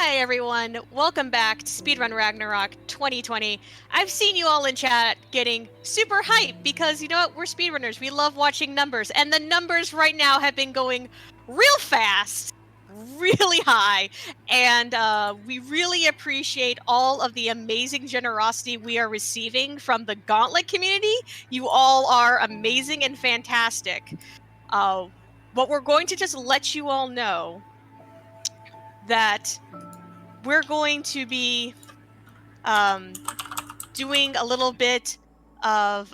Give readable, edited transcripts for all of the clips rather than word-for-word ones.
Hi everyone, welcome back to Speedrun Ragnarok 2020. I've seen you all in chat getting super hyped because you know what, we're speedrunners, we love watching numbers, and the numbers right now have been going real fast, really high, and we really appreciate all of the amazing generosity we are receiving from the Gauntlet community. You all are amazing and fantastic. What we're going to just let you all know that we're going to be doing a little bit of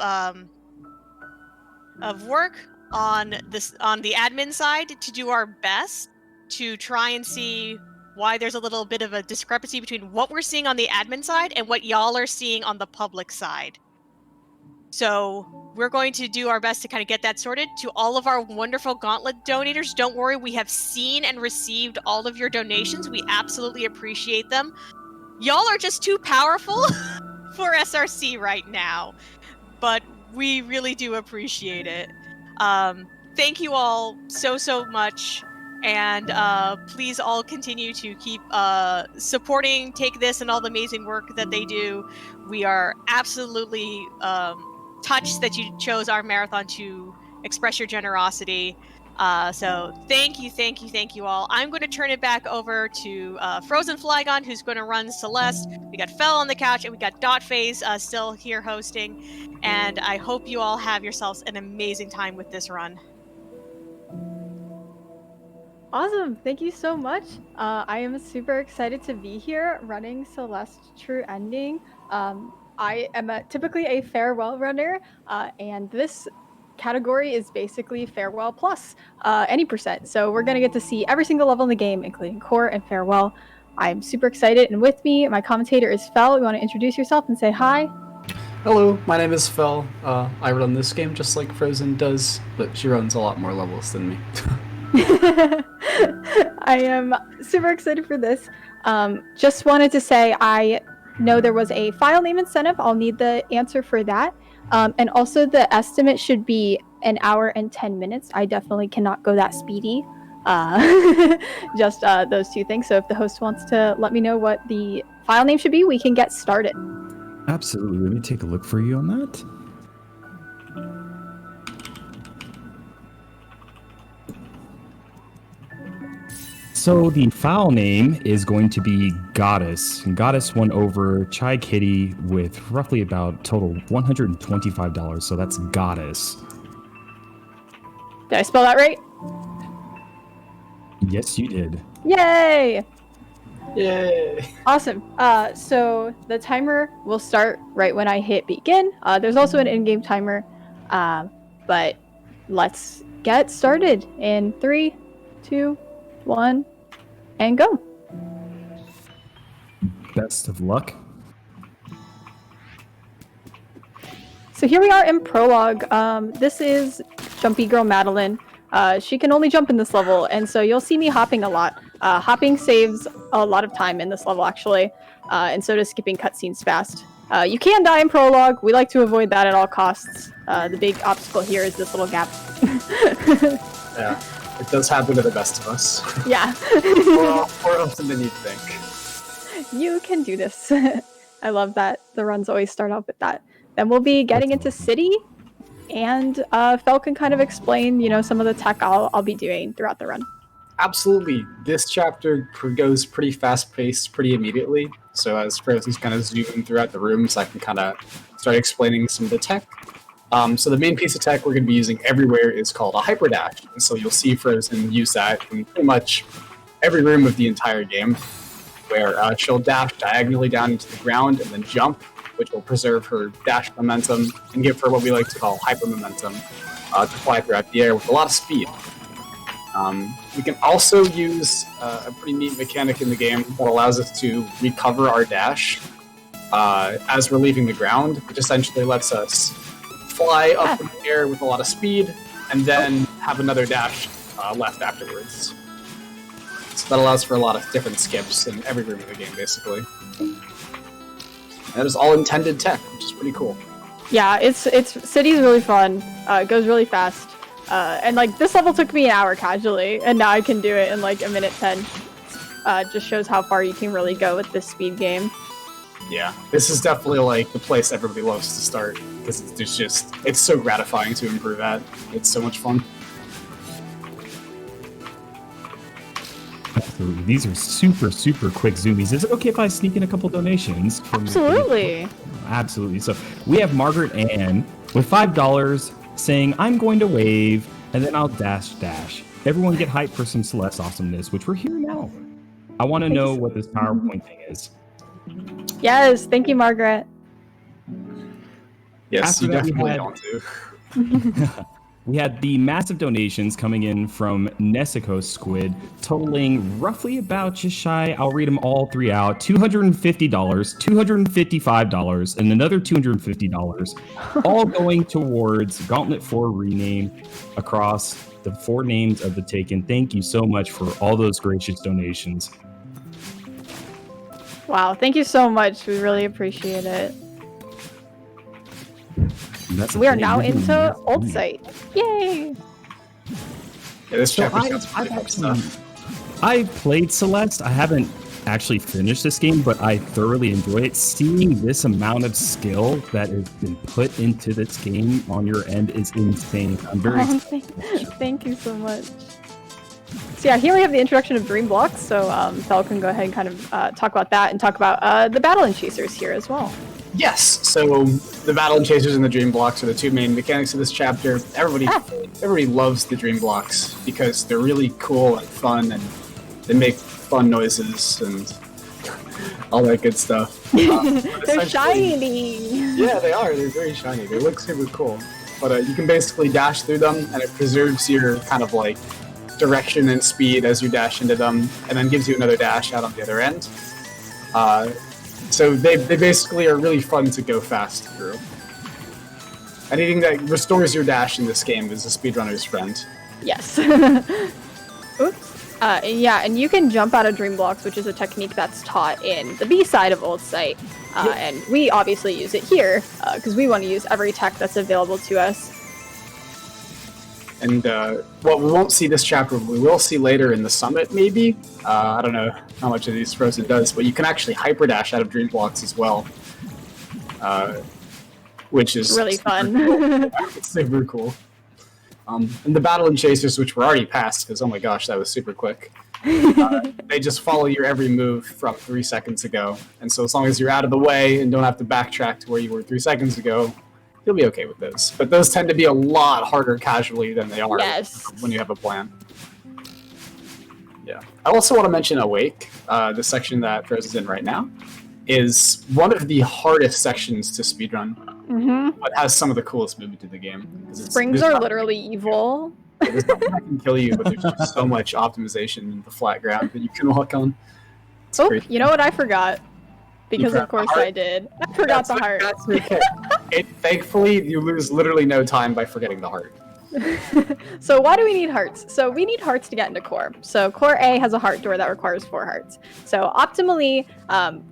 work on this on the admin side to do our best to try and see why there's a little bit of a discrepancy between what we're seeing on the admin side and what y'all are seeing on the public side. So we're going to do our best to kind of get that sorted. To all of our wonderful Gauntlet donators, don't worry, we have seen and received all of your donations. We absolutely appreciate them. Y'all are just too powerful for SRC right now, but we really do appreciate it. Thank you all so much, and please all continue to keep supporting Take This and all the amazing work that they do. We are absolutely touched that you chose our marathon to express your generosity. So thank you all. I'm going to turn it back over to frozenflygone, who's going to run Celeste. We got Fell on the couch, and we got Dotphase still here hosting. And I hope you all have yourselves an amazing time with this run. Awesome, thank you so much. I am super excited to be here running Celeste True Ending. I am typically a farewell runner, and this category is basically farewell plus any percent. So we're gonna get to see every single level in the game, including core and farewell. I'm super excited, and with me, my commentator is Fel. You want to introduce yourself and say hi? Hello, my name is Fel. I run this game just like Frozen does, but she runs a lot more levels than me. I am super excited for this. Just wanted to say I know there was a file name incentive. I'll need the answer for that. And also the estimate should be 1 hour and 10 minutes. I definitely cannot go that speedy. Just those two things. So if the host wants to let me know what the file name should be, we can get started. Absolutely. Let me take a look for you on that. So the file name is going to be Goddess. And Goddess won over Chai Kitty with roughly about total $125. So that's Goddess. Did I spell that right? Yes, you did. Yay! Yay! Awesome. So the timer will start right when I hit begin. There's also an in-game timer, but let's get started in 3, 2, 1, and go. Best of luck. So here we are in Prologue. This is Jumpy Girl Madeline. She can only jump in this level, and so you'll see me hopping a lot. Hopping saves a lot of time in this level, actually, and so does skipping cutscenes fast. You can die in Prologue. We like to avoid that at all costs. The big obstacle here is this little gap. Yeah, it does happen to the best of us. Yeah. More often than you'd think. You can do this. I love that. The runs always start out with that. Then we'll be getting into City, and Fel can kind of explain, some of the tech I'll be doing throughout the run. Absolutely. This chapter goes pretty fast-paced pretty immediately. So as Frozen's kind of zooming throughout the rooms, I can kind of start explaining some of the tech. So the main piece of tech we're going to be using everywhere is called a Hyperdash. And so you'll see Frozen use that in pretty much every room of the entire game, where she'll dash diagonally down into the ground and then jump, which will preserve her dash momentum and give her what we like to call hyper momentum to fly throughout the air with a lot of speed. We can also use a pretty neat mechanic in the game that allows us to recover our dash as we're leaving the ground, which essentially lets us fly up in the air with a lot of speed and then have another dash left afterwards. So that allows for a lot of different skips in every room of the game, basically. And that is all intended tech, which is pretty cool. Yeah, City's really fun. It goes really fast. And this level took me 1 hour casually, and now I can do it in 1 minute 10. It's just shows how far you can really go with this speed game. Yeah, this is definitely like the place everybody loves to start because it's so gratifying to improve at. It's so much fun. Absolutely. These are super, super quick zoomies. Is it okay if I sneak in a couple donations? Absolutely. Absolutely. So we have Margaret Ann with $5 saying, I'm going to wave, and then I'll dash. Everyone get hyped for some Celeste awesomeness, which we're here now. I want to know what this PowerPoint thing is. Yes, thank you, Margaret. Yes, After you that, definitely want to. We had the massive donations coming in from Nessico Squid, totaling roughly about just shy, I'll read them all three out, $250, $255, and another $250, all going towards Gauntlet 4 rename across the 4 names of the Taken. Thank you so much for all those gracious donations. Wow, thank you so much. We really appreciate it. We are now into Old Site. Yay! Yeah, this So chapter sounds pretty good stuff. I've played Celeste. I haven't actually finished this game, but I thoroughly enjoy it. Seeing this amount of skill that has been put into this game on your end is insane. I'm very excited. Thank you so much. So yeah, here we have the introduction of Dream Blocks, so Fel can go ahead and kind of talk about that and talk about the Battle and Chasers here as well. Yes, so the Battle and Chasers and the Dream Blocks are the two main mechanics of this chapter. Everybody loves the Dream Blocks because they're really cool and fun, and they make fun noises and all that good stuff. They're shiny! Yeah, they are. They're very shiny. They look super cool. But you can basically dash through them, and it preserves your kind of like direction and speed as you dash into them, and then gives you another dash out on the other end. So they basically are really fun to go fast through. Anything that restores your dash in this game is a speedrunner's friend. Yes. Oops. Yeah, and you can jump out of Dream Blocks, which is a technique that's taught in the B side of Old Site. And we obviously use it here, because we want to use every tech that's available to us. And, well, we won't see this chapter, but we will see later in the summit, maybe. I don't know how much of these Frozen does, but you can actually hyperdash out of Dream Blocks as well. Which is really fun. Cool. It's super cool. And the Battle and Chasers, which we're already past, because oh my gosh, that was super quick. They just follow your every move from 3 seconds ago. And so as long as you're out of the way and don't have to backtrack to where you were 3 seconds ago, you'll be okay with those. But those tend to be a lot harder casually than they are when you have a plan. Yeah. I also want to mention Awake, the section that Frozen's in right now, is one of the hardest sections to speedrun. But has some of the coolest movement in the game. Springs are literally evil. There's nothing that can kill you, but there's just so much optimization in the flat ground that you can walk on. It's crazy. You know what I forgot? Because of course I did. I forgot the heart. That's okay. Thankfully, you lose literally no time by forgetting the heart. So why do we need hearts? So we need hearts to get into core. So core A has a heart door that requires 4 hearts. So optimally,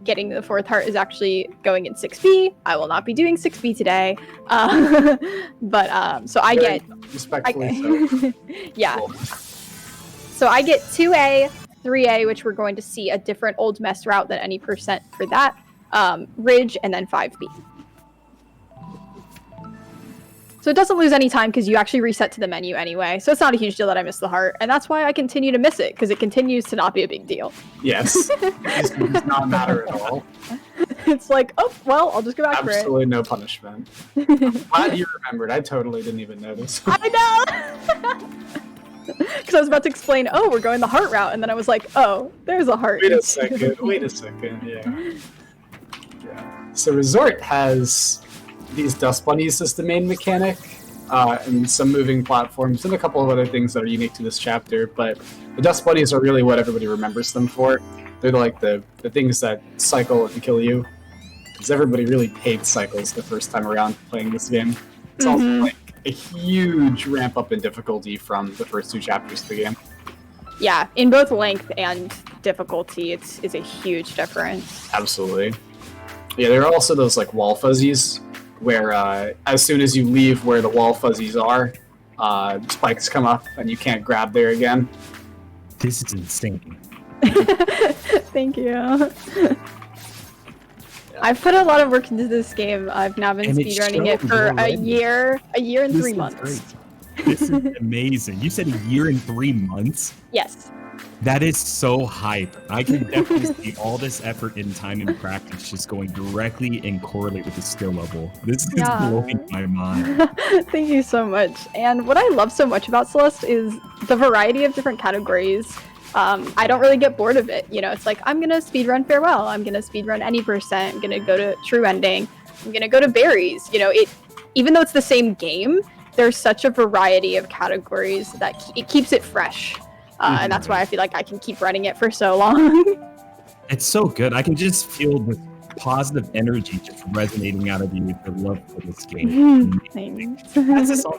getting the 4th heart is actually going in 6B. I will not be doing 6B today. But so I get... Respectfully so. Yeah. Cool. So I get 2A, 3A, which we're going to see a different old mess route than any percent for that. Ridge, and then 5B. So it doesn't lose any time because you actually reset to the menu anyway. So it's not a huge deal that I missed the heart. And that's why I continue to miss it, because it continues to not be a big deal. Yes. It does not matter at all. It's like, oh, well, I'll just go back for it. Absolutely no punishment. Glad you remembered. I totally didn't even notice. I know! Because I was about to explain, oh, we're going the heart route. And then I was like, oh, there's a heart. Wait a second. Yeah. So Resort has these dust bunnies as the main mechanic, and some moving platforms, and a couple of other things that are unique to this chapter, but the dust bunnies are really what everybody remembers them for. They're like the things that cycle and kill you, because everybody really hates cycles the first time around playing this game. It's also like a huge ramp up in difficulty from the first 2 chapters of the game. Yeah, in both length and difficulty, is a huge difference. Absolutely. Yeah, there are also those like wall fuzzies, where as soon as you leave where the wall fuzzies are, spikes come up and you can't grab there again. This is insane. Thank you. I've put a lot of work into this game. I've now been And it speedrunning it shows for already. a year and This 3 is months. great. This is amazing. You said a year and 3 months? Yes. That is so hype. I can definitely see all this effort and time and practice just going directly and correlate with the skill level. This is Yeah. blowing my mind. Thank you so much. And what I love so much about Celeste is the variety of different categories. I don't really get bored of it. You know, it's like, I'm gonna speedrun farewell. I'm gonna speedrun any percent. I'm gonna go to true ending. I'm gonna go to berries. You know, even though it's the same game, there's such a variety of categories that it keeps it fresh. And that's why I feel like I can keep running it for so long. It's so good. I can just feel the positive energy just resonating out of you with the love for this game. Thanks. That's just all.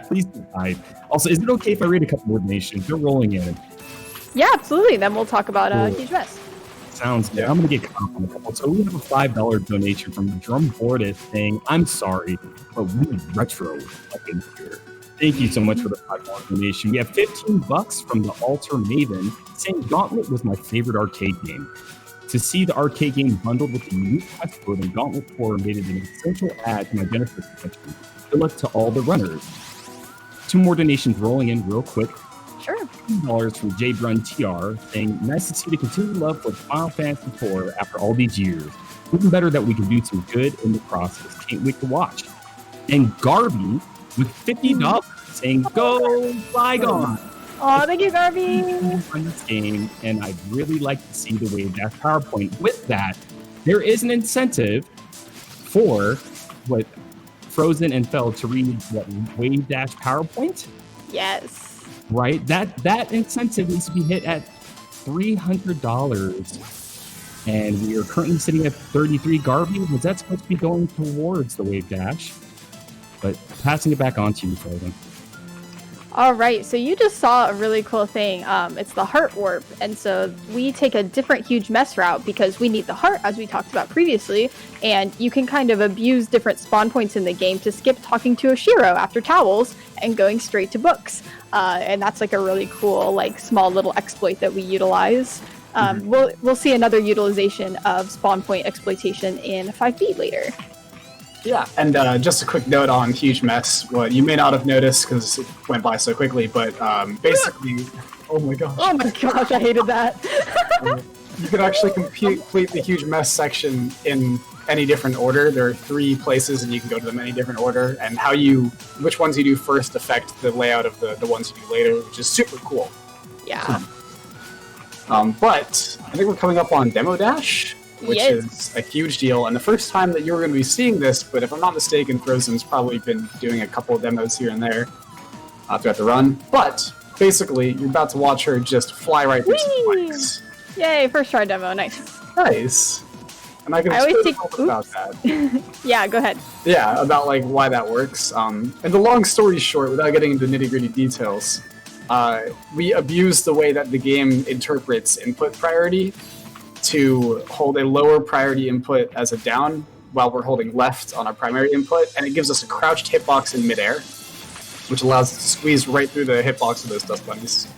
Please decide. Also, is it okay if I read a couple more donations? They're rolling in. Yeah, absolutely. Then we'll talk about Cool. Huge Mess. Sounds good. I'm going to get caught up on a couple. So we have a $5 donation from Drum Bordis saying, I'm sorry, but we retro fucking here. Thank you so much for the $5 donation. We have $15 from the Altar Maven saying Gauntlet was my favorite arcade game. To see the arcade game bundled with the unique quest code and Gauntlet 4 made it an essential add to my Genesis collection. Good luck to all the runners. 2 more donations rolling in real quick. Sure. $2 from J Brun TR saying, nice to see the continued love for Final Fantasy IV after all these years. Even better that we can do some good in the process. Can't wait to watch. And Garby with $50 saying, go Flygone. Oh, thank you, Garby. On this game, and I'd really like to see the Wave Dash PowerPoint. With that, there is an incentive for what Frozen and Fell to read what Wave Dash PowerPoint. Yes. Right, that incentive needs to be hit at $300, and we are currently sitting at 33. Garby, was that supposed to be going towards the Wave Dash? But passing it back on to you, Frozen. All right, so you just saw a really cool thing. It's the heart warp, and so we take a different huge mess route because we need the heart, as we talked about previously, and you can kind of abuse different spawn points in the game to skip talking to Oshiro after towels and going straight to books. And that's like a really cool, like small little exploit that we utilize. We'll see another utilization of spawn point exploitation in 5B later. Yeah, and just a quick note on Huge Mess. What you may not have noticed because it went by so quickly, but basically, oh my gosh. Oh my gosh, I hated that. You can actually complete the Huge Mess section in any different order. There are 3 places, and you can go to them in any different order. And which ones you do first affect the layout of the ones you do later, which is super cool. Yeah. But I think we're coming up on Demo Dash, which is a huge deal. And the first time that you're going to be seeing this, but if I'm not mistaken, Frozen's probably been doing a couple of demos here and there throughout the run. But basically, you're about to watch her just fly right through some planks. Yay, first try demo, nice. Nice. And I can always explain take- a little about that. Yeah, go ahead. Yeah, about like why that works. And the long story short, without getting into nitty-gritty details, we abuse the way that the game interprets input priority to hold a lower priority input as a down while we're holding left on our primary input, and it gives us a crouched hitbox in midair, which allows us to squeeze right through the hitbox of those dust bunnies.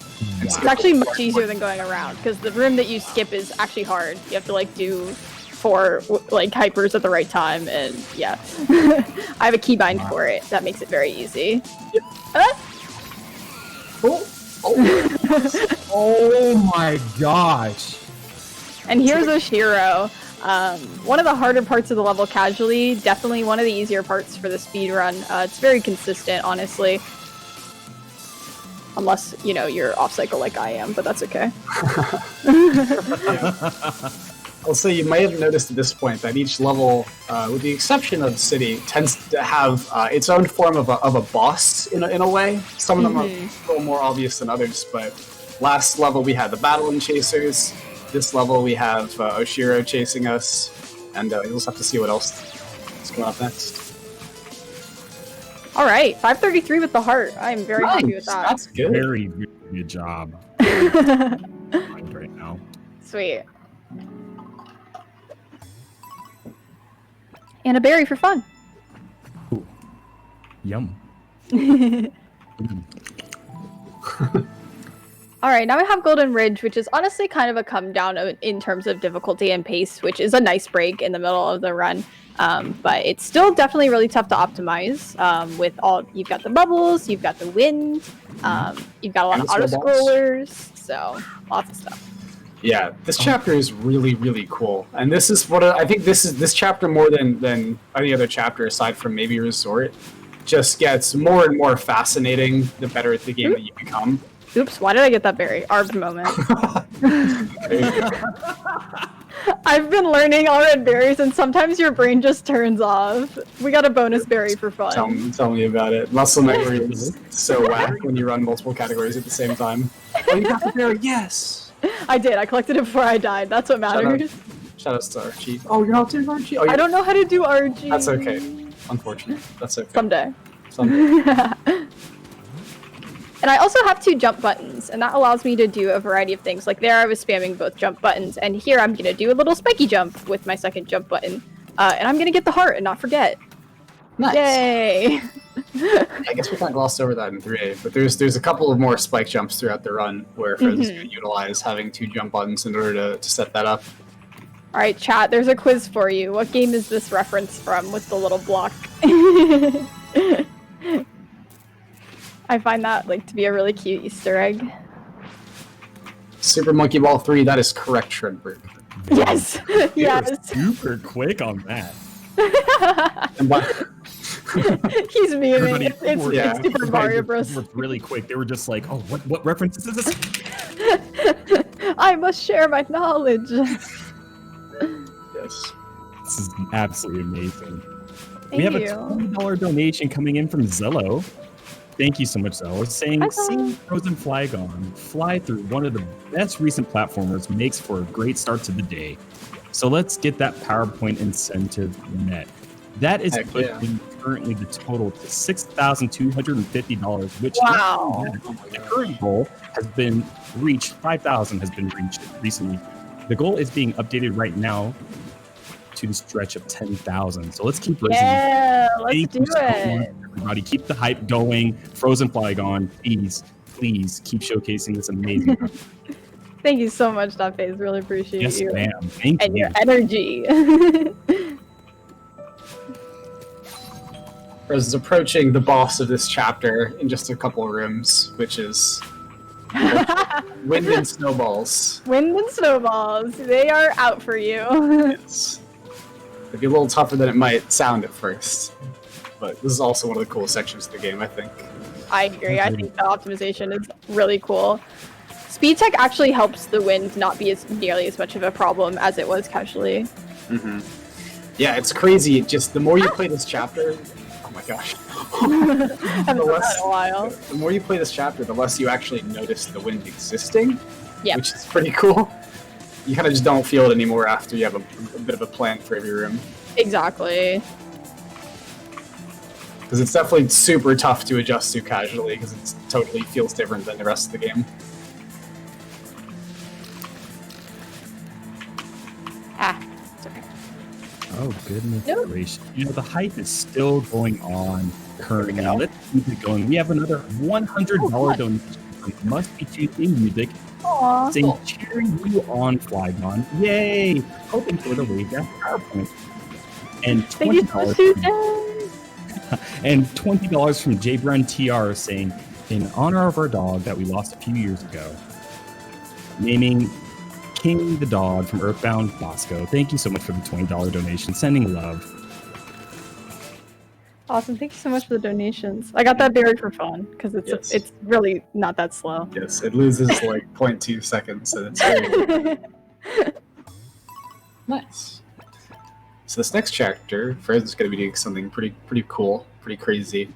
It's actually much easier than going around, because the room that you skip is actually hard. You have to like do 4 like hypers at the right time, and yeah. I have a keybind for it. That makes it very easy. Yep. Oh my gosh. And here's Oshiro. One of the harder parts of the level casually, definitely one of the easier parts for the speedrun. It's very consistent, honestly. Unless, you know, you're off cycle like I am, but that's okay. I'll say you may have noticed at this point that each level, with the exception of City, tends to have its own form of a boss in a way. Some of them are a little more obvious than others, but last level we had the Battle and Chasers. This level we have Oshiro chasing us, and you'll just have to see what else is going up next. All right, 533 with the heart. I'm very happy with that. That's good. Very, very good job. Right now. Sweet. And a berry for fun. Ooh. Yum. All right, now we have Golden Ridge, which is honestly kind of a come down in terms of difficulty and pace, which is a nice break in the middle of the run. But it's still definitely really tough to optimize. With all you've got the bubbles, you've got the wind, you've got a lot of auto scrollers, so lots of stuff. Yeah, this chapter is really, really cool, and this is what I think. This chapter more than any other chapter aside from maybe Resort, just gets more and more fascinating the better at the game that you become. Oops, why did I get that berry? Arb's moment. I've been learning all red berries, and sometimes your brain just turns off. We got a bonus berry for fun. Tell me about it. Muscle memory is so whack when you run multiple categories at the same time. Oh, you got the berry, yes! I did. I collected it before I died. That's what matters. Shout out to Archie. Oh, you're not doing Archie? Oh, I don't know how to do RG. That's okay. Unfortunate. That's okay. Someday. Someday. And I also have 2 jump buttons, and that allows me to do a variety of things. Like there I was spamming both jump buttons, and here I'm going to do a little spiky jump with my second jump button. And I'm going to get the heart and not forget. Nice. Yay! I guess we kind of glossed over that in 3A, but there's a couple of more spike jumps throughout the run where Frizz is going to utilize having 2 jump buttons in order to set that up. Alright, chat, there's a quiz for you. What game is this reference from with the little block? I find that to be a really cute Easter egg. Super Monkey Ball 3, that is correct, Shredberg. Yes! Yes! Super quick on that. And He's memeing. It's Super Mario Bros. Really quick. They were just like, oh, what references is this? I must share my knowledge. Yes. This is absolutely amazing. Thank we have you. a $20 donation coming in from Zello. Thank you so much, Zello. Saying, seeing frozenflygone fly through one of the best recent platformers makes for a great start to the day. So let's get that PowerPoint incentive met. That is putting currently the total to $6,250, which the current goal has been reached. 5,000 has been reached recently. The goal is being updated right now to the stretch of 10,000. So let's keep raising. Yeah, let's do it. Everybody, keep the hype going. frozenflygone, please keep showcasing this amazing. Thank you so much, Dotface. Really appreciate you. Yes, ma'am. Thank and you. your energy. Frizz is approaching the boss of this chapter in just a couple of rooms, which is Wind and Snowballs. Wind and Snowballs. They are out for you. Yes. It'd be a little tougher than it might sound at first, but this is also one of the coolest sections of the game, I think. I agree. I think the optimization is really cool. Speed tech actually helps the wind not be nearly as much of a problem as it was casually. Mm-hmm. Yeah, it's crazy. Just the more you play this chapter, oh my gosh. Haven't done that in a while. The more you play this chapter, the less you actually notice the wind existing, yep. Which is pretty cool. You kind of just don't feel it anymore after you have a bit of a plan for every room. Exactly. Because it's definitely super tough to adjust to casually, because it totally feels different than the rest of the game. It's okay. Oh, goodness gracious. You know, the hype is still going on currently. Let's keep it going. We have another $100 donation from Must Be Tuesday Music. Aww. Saying, cheering you on, Flygon. Yay! Hoping for the wave that PowerPoint. And $20 from JBrun TR saying, in honor of our dog that we lost a few years ago, naming King the dog from Earthbound Bosco. Thank you so much for the $20 donation. Sending love. Awesome. Thank you so much for the donations. I got that berry for fun because it's really not that slow. Yes, it loses like 0.2 seconds, and it's very nice. So this next chapter, Frizz is going to be doing something pretty cool, pretty crazy,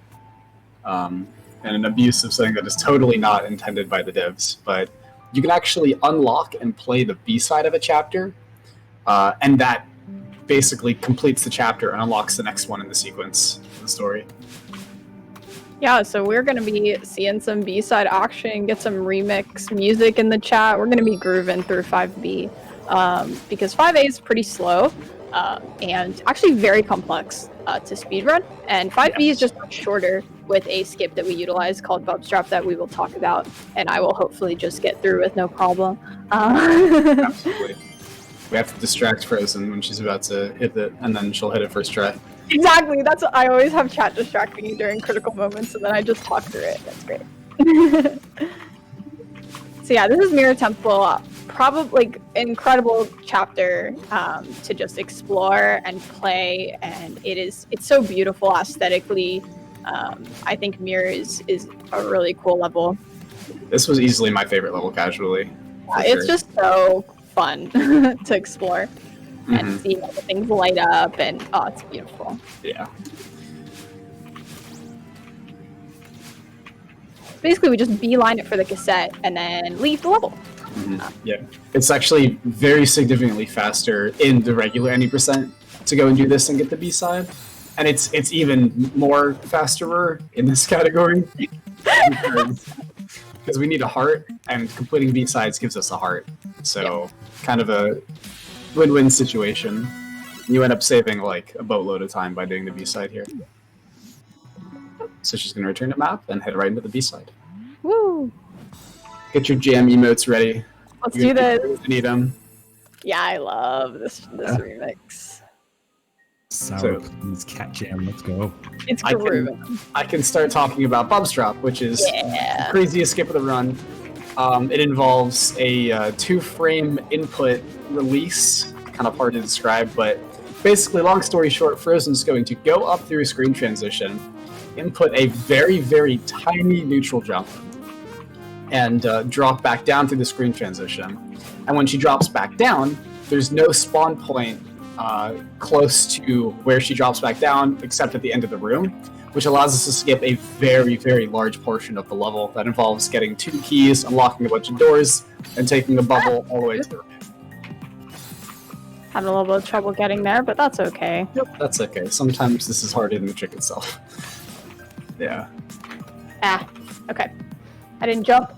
and an abuse of something that is totally not intended by the devs. But you can actually unlock and play the B-side of a chapter, and that basically completes the chapter and unlocks the next one in the sequence of the story. Yeah, so we're going to be seeing some B-side action, get some remix music in the chat. We're going to be grooving through 5B because 5A is pretty slow and actually very complex to speedrun, and 5B is just much shorter. with a skip that we utilize called Bubs Drop that we will talk about, and I will hopefully just get through with no problem. Absolutely. We have to distract Frozen when she's about to hit it, and then she'll hit it first try. Exactly. That's what I always have chat distract me during critical moments, and then I just talk through it. That's great. So yeah, this is Mira Temple. Probably like incredible chapter to just explore and play, and it's so beautiful aesthetically. I think Mira is a really cool level. This was easily my favorite level casually. It's just so fun to explore and see all the things light up, and oh, it's beautiful. Yeah. Basically, we just beeline it for the cassette and then leave the level. Yeah, it's actually very significantly faster in the regular any percent to go and do this and get the B-side, and it's even more faster in this category because we need a heart, and completing B-sides gives us a heart. So kind of a win-win situation. You end up saving like a boatload of time by doing the B-side here. So she's going to return to map and head right into the B-side. Woo! Get your jam emotes ready. Let's do this. You need them. Yeah, I love this remix. Sour Please Cat Jam, let's go. It's grooving. I can start talking about Bubs Drop, which is the craziest skip of the run. It involves a 2-frame input release, kind of hard to describe, but basically, long story short, Frozen's going to go up through a screen transition, input a very, very tiny neutral jump, and drop back down through the screen transition. And when she drops back down, there's no spawn point close to where she drops back down, except at the end of the room, which allows us to skip a very, very large portion of the level that involves getting 2 keys, unlocking a bunch of doors, and taking a bubble all the way to the room. Had a little bit of trouble getting there, but that's okay. Yep, that's okay. Sometimes this is harder than the trick itself. Yeah. Okay. I didn't jump.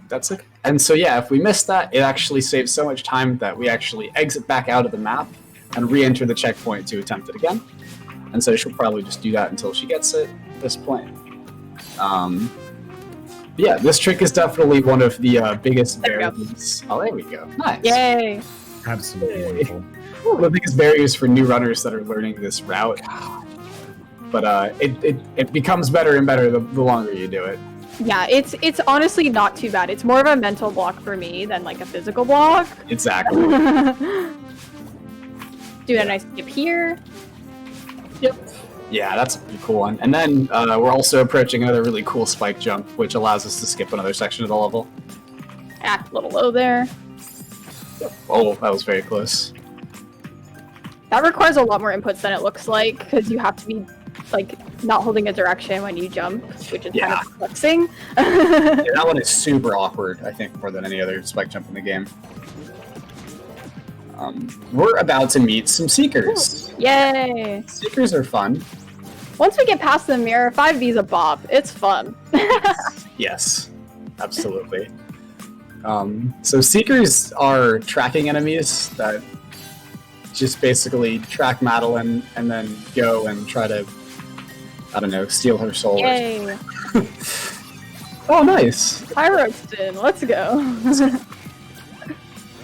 That's it. And so yeah, if we miss that, it actually saves so much time that we actually exit back out of the map and re-enter the checkpoint to attempt it again. And so she'll probably just do that until she gets it at this point. Yeah, this trick is definitely one of the biggest barriers. Oh, there we go. Nice. Yay. Absolutely wonderful. One of the biggest barriers for new runners that are learning this route. But it becomes better and better the longer you do it. Yeah, it's honestly not too bad. It's more of a mental block for me than like a physical block. Exactly. Do a nice skip here. Yep. Yeah, that's a pretty cool one. And then we're also approaching another really cool spike jump, which allows us to skip another section of the level. A little low there. Oh, that was very close. That requires a lot more inputs than it looks like, because you have to be like not holding a direction when you jump, which is kind of flexing. Yeah, that one is super awkward, I think, more than any other spike jump in the game. We're about to meet some Seekers. Ooh, yay! Seekers are fun. Once we get past the mirror, 5V's a bop. It's fun. Yes, absolutely. So Seekers are tracking enemies that just basically track Madeline and then go and try to, I don't know, steal her soul. Yay! Oh, nice! Pyroxton, let's go.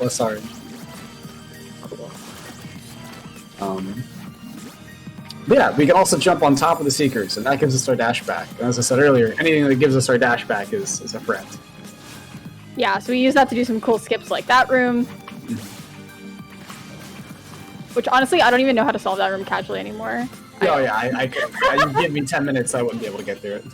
Less orange. But yeah, we can also jump on top of the Seekers, and that gives us our dash back. And as I said earlier, anything that gives us our dash back is a friend. Yeah, so we use that to do some cool skips like that room. Which honestly, I don't even know how to solve that room casually anymore. Oh yeah, I could. You give me 10 minutes, I wouldn't be able to get through it.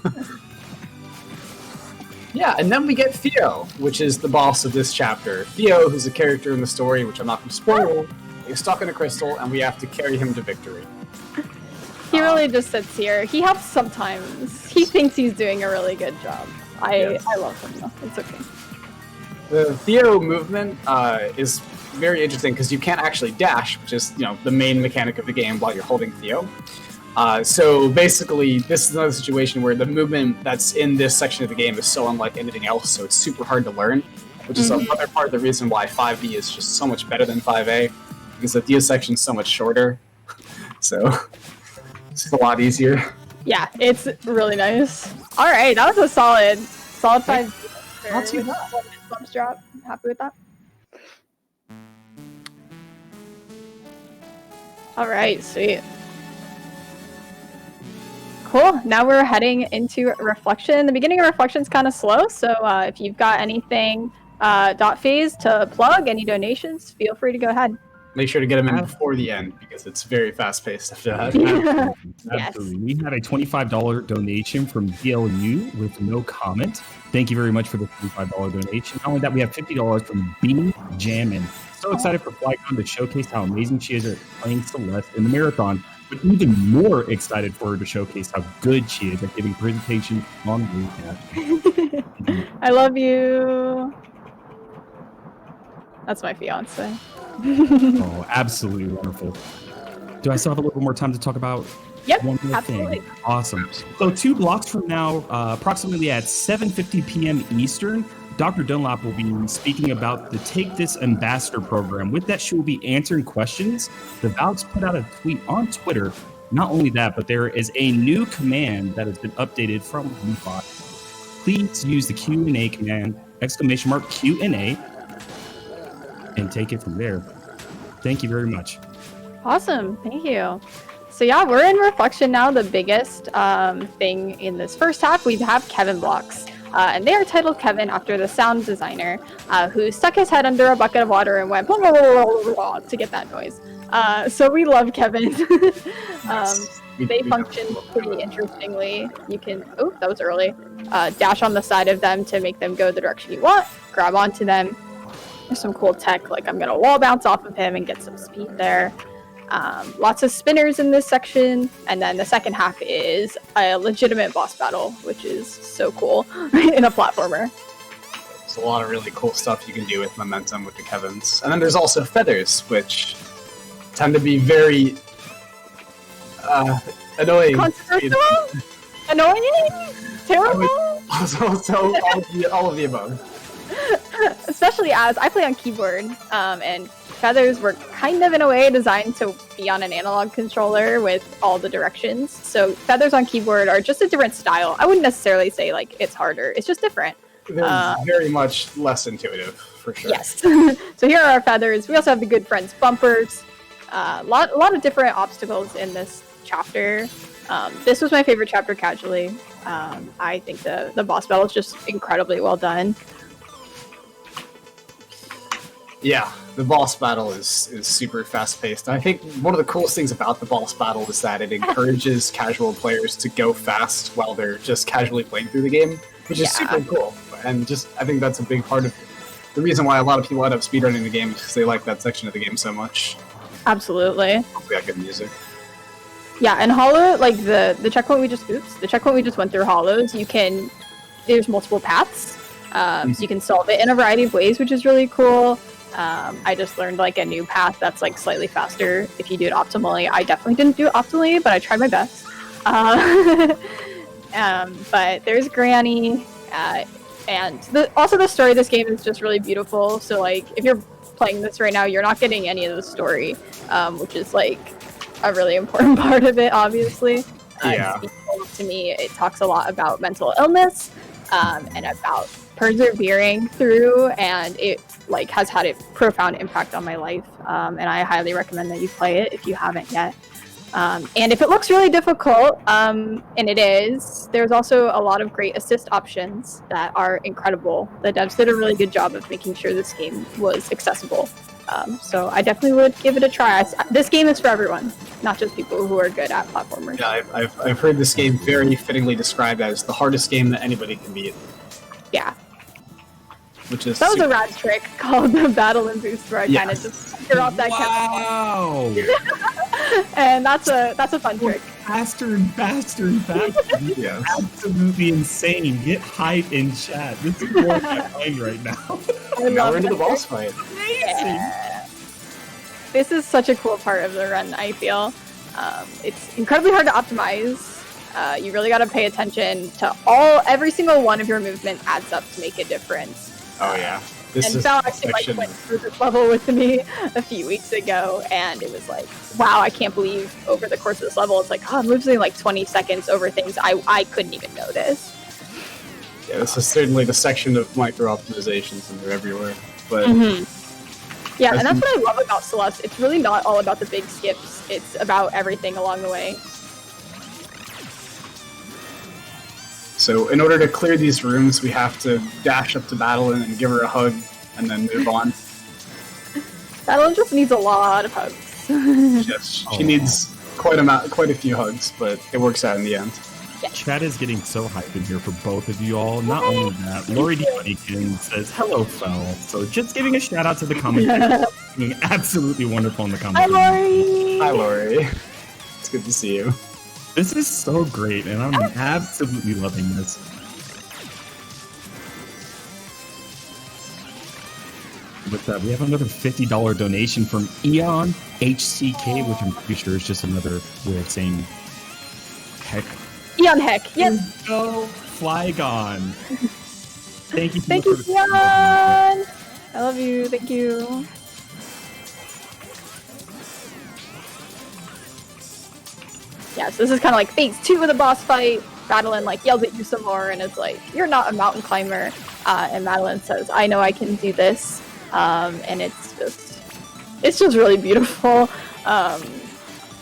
Yeah, and then we get Theo, which is the boss of this chapter. Theo, who's a character in the story, which I'm not going to spoil, is stuck in a crystal, and we have to carry him to victory. He really just sits here. He helps sometimes. He thinks he's doing a really good job. I love him though. It's okay. The Theo movement is very interesting because you can't actually dash, which is the main mechanic of the game while you're holding Theo. So basically, this is another situation where the movement that's in this section of the game is so unlike anything else, so it's super hard to learn, which is another part of the reason why 5B is just so much better than 5A, because the Theo section's so much shorter. So it's a lot easier. Yeah, it's really nice. All right, that was a solid 5. Not too bad. Thumbs drop. Happy with that. All right, sweet. Cool. Now we're heading into Reflection. The beginning of Reflection's kind of slow, so if you've got anything dot phase to plug, any donations, feel free to go ahead. Make sure to get them in before the end because it's very fast-paced after that. Absolutely. We had a $25 donation from DLU with no comment. Thank you very much for the $25 donation. Not only that, we have $50 from Beanie Jammin. So excited for Flygone to showcase how amazing she is at playing Celeste in the marathon, but even more excited for her to showcase how good she is at giving presentations on Recash. I love you. That's my fiance. Oh, absolutely wonderful. Do I still have a little more time to talk about one more absolutely. thing? Awesome. So 2 blocks from now, approximately at 7:50 p.m. Eastern, Dr. Dunlap will be speaking about the Take This Ambassador program. With that, she will be answering questions. The Valves put out a tweet on Twitter. Not only that, but there is a new command that has been updated from Bluebot. Please use the Q&A command, !Q&A, and take it from there. Thank you very much. Awesome, thank you. So yeah, we're in Reflection now. The biggest thing in this first half, we have Kevin blocks. And they are titled Kevin after the sound designer who stuck his head under a bucket of water and went blah, blah, blah, blah, blah, to get that noise. So we love Kevin. They function pretty interestingly. You can, oh, that was early, dash on the side of them to make them go the direction you want, grab onto them. There's some cool tech, like I'm gonna wall bounce off of him and get some speed there. Lots of spinners in this section, and then the second half is a legitimate boss battle, which is so cool in a platformer. There's a lot of really cool stuff you can do with momentum with the Kevins. And then there's also feathers, which tend to be very annoying. Controversial? Annoying? Terrible? So all of the above. Especially as I play on keyboard, and feathers were kind of in a way designed to be on an analog controller with all the directions. So feathers on keyboard are just a different style. I wouldn't necessarily say like it's harder. It's just different. They're very much less intuitive, for sure. Yes. So here are our feathers. We also have the Good Friends bumpers. A lot of different obstacles in this chapter. This was my favorite chapter casually. I think the boss battle is just incredibly well done. Yeah, the boss battle is super fast-paced. I think one of the coolest things about the boss battle is that it encourages casual players to go fast while they're just casually playing through the game, which is super cool. And just, I think that's a big part of the reason why a lot of people end up speedrunning the game, because they like that section of the game so much. Absolutely. Hopefully got good music. Yeah, and Hollow, like the checkpoint we just went through Hollows, there's multiple paths. So you can solve it in a variety of ways, which is really cool. I just learned like a new path that's like slightly faster if you do it optimally. I definitely didn't do it optimally, but I tried my best. But there's Granny, and also the story of this game is just really beautiful. So like if you're playing this right now, you're not getting any of the story, which is like a really important part of it, obviously. Yeah. To me, it talks a lot about mental illness and about persevering through, and it like has had a profound impact on my life, and I highly recommend that you play it if you haven't yet. And if it looks really difficult, and it is, there's also a lot of great assist options that are incredible. The devs did a really good job of making sure this game was accessible. So I definitely would give it a try. This game is for everyone, not just people who are good at platformers. Yeah, I've heard this game very fittingly described as the hardest game that anybody can beat. Yeah. Which is that was a rad trick called the Battle and Boost, where I kind of just figure out that. Wow! And that's a fun trick. Faster and faster and faster. Yes. Absolutely insane. Get hype in chat. This is what I'm playing right now. Now we're into the boss fight. Amazing. Yeah. This is such a cool part of the run, I feel. It's incredibly hard to optimize. You really got to pay attention to every single one of your movement adds up to make a difference. Oh yeah. This and Val actually went through this level with me a few weeks ago, and it was like, wow, I can't believe over the course of this level, it's like, oh, I'm losing like 20 seconds over things I couldn't even notice. Yeah, this is certainly the section of micro optimizations, and they're everywhere. But yeah, and that's what I love about Celeste. It's really not all about the big skips. It's about everything along the way. So in order to clear these rooms, we have to dash up to Madeline and give her a hug, and then move on. Madeline just needs a lot of hugs. Yes, she needs quite a few hugs, but it works out in the end. Chat is getting so hyped in here for both of you all. Not only that, Lori D. Honeykin says, hello, Fel. So just giving a shout out to the comments. Being absolutely wonderful in the comments. Hi, Lori! Hi, Lori. It's good to see you. This is so great, and I'm absolutely loving this. With that, we have another $50 donation from Eon HCK, which I'm pretty sure is just another way of saying heck. Eon Heck, yes. Go Flygone. Thank you. Thank you, Eon. I love you. Thank you. Yeah, so this is kind of like phase 2 of the boss fight. Madeline like yells at you some more, and it's like, you're not a mountain climber. And Madeline says, I know I can do this. And it's just really beautiful.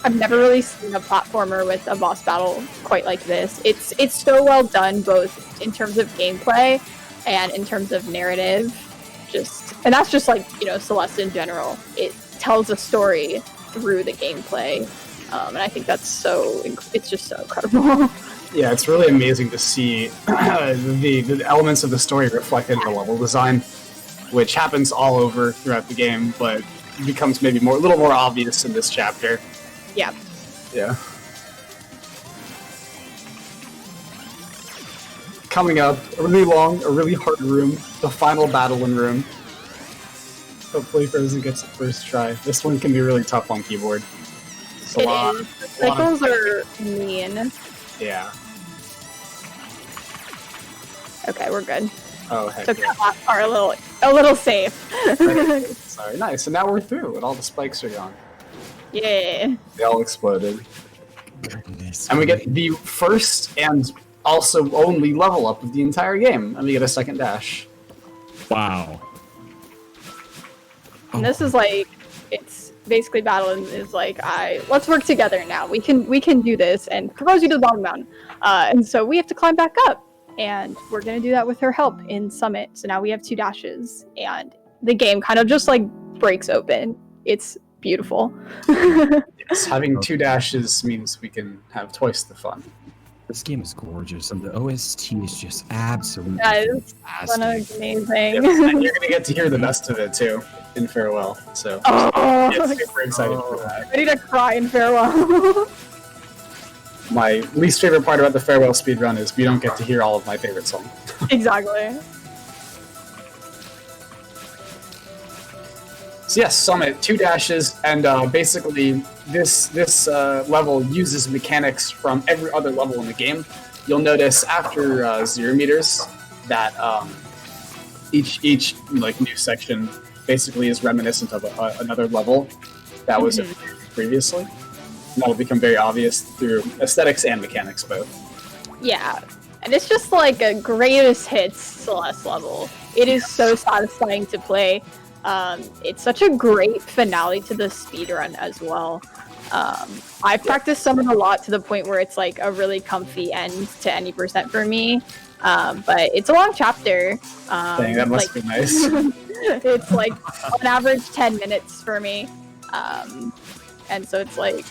I've never really seen a platformer with a boss battle quite like this. It's so well done, both in terms of gameplay and in terms of narrative. And that's just like, Celeste in general. It tells a story through the gameplay. And I think it's just so incredible. Yeah, it's really amazing to see the elements of the story reflected in the level design, which happens all over throughout the game, but becomes maybe a little more obvious in this chapter. Yeah. Yeah. Coming up, a really long, a really hard room, the final battling room. Hopefully Frozen gets it first try. This one can be really tough on keyboard. It is. The cycles are mean. Yeah. Okay, we're good. Oh, heck Took yeah. that last part a little safe. Sorry, nice. And now we're through, and all the spikes are gone. Yeah. They all exploded. Goodness. And we get the first and also only level up of the entire game, and we get a second dash. Wow. And this is like, it's basically Madeline is like, let's work together now. We can do this, and throws you to the bottom mountain. And so we have to climb back up, and we're gonna do that with her help in Summit. So now we have 2 dashes, and the game kind of just like breaks open. It's beautiful. Yes, having 2 dashes means we can have twice the fun. This game is gorgeous, and the OST is just absolutely It's fantastic. amazing. Yes, and you're gonna get to hear the best of it too in Farewell. So yeah, super excited for that. Ready to cry in Farewell. My least favorite part about the Farewell speedrun is we don't get to hear all of my favorite songs. Exactly. So yes, Summit, 2 dashes, and basically this level uses mechanics from every other level in the game. You'll notice after 0 meters that each like new section basically is reminiscent of another level that was previously. And that'll become very obvious through aesthetics and mechanics both. Yeah, and it's just like a greatest hits Celeste level. It is so satisfying to play. It's such a great finale to the speedrun as well. I've practiced Summon a lot to the point where it's like a really comfy end to any percent for me. But it's a long chapter. Dang, that must be nice. It's like on average 10 minutes for me. And so it's like,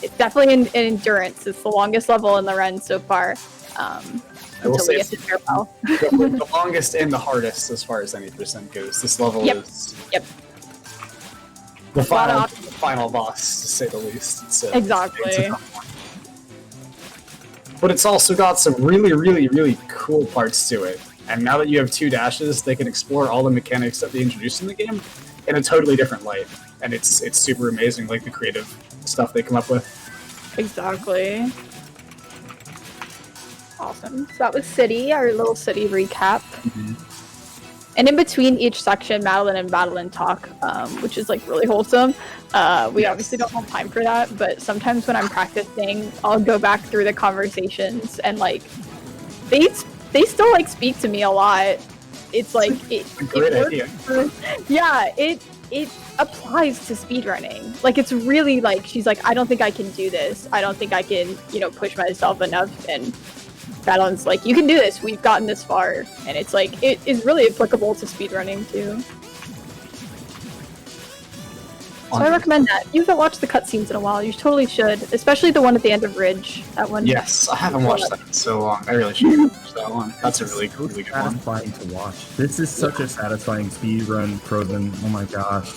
it's definitely an endurance. It's the longest level in the run so far. Until we get to Farewell. The longest and the hardest as far as any percent goes. This level is the final boss, to say the least. Exactly. It's a tough one. But it's also got some really, really, really cool parts to it. And now that you have 2 dashes, they can explore all the mechanics that they introduced in the game in a totally different light. And it's super amazing, like the creative stuff they come up with. Exactly. Awesome. So that was City, our little city recap. And in between each section, Madeline and Madeline talk, which is like really wholesome. We obviously don't have time for that, but sometimes when I'm practicing, I'll go back through the conversations and like they still like speak to me a lot. It's like It's a great idea. Yeah, it applies to speedrunning. Like it's really like she's like, I don't think I can do this. I don't think I can, push myself enough. And Madeline's like, you can do this. We've gotten this far. And it's like it is really applicable to speedrunning too. So I recommend that. You haven't watched the cutscenes in a while. You totally should, especially the one at the end of Ridge. That one. Yes, I haven't watched that in so long. I really should watch that one. That's a really good one. Satisfying to watch. This is such a satisfying speedrun, Frozen. Oh my gosh.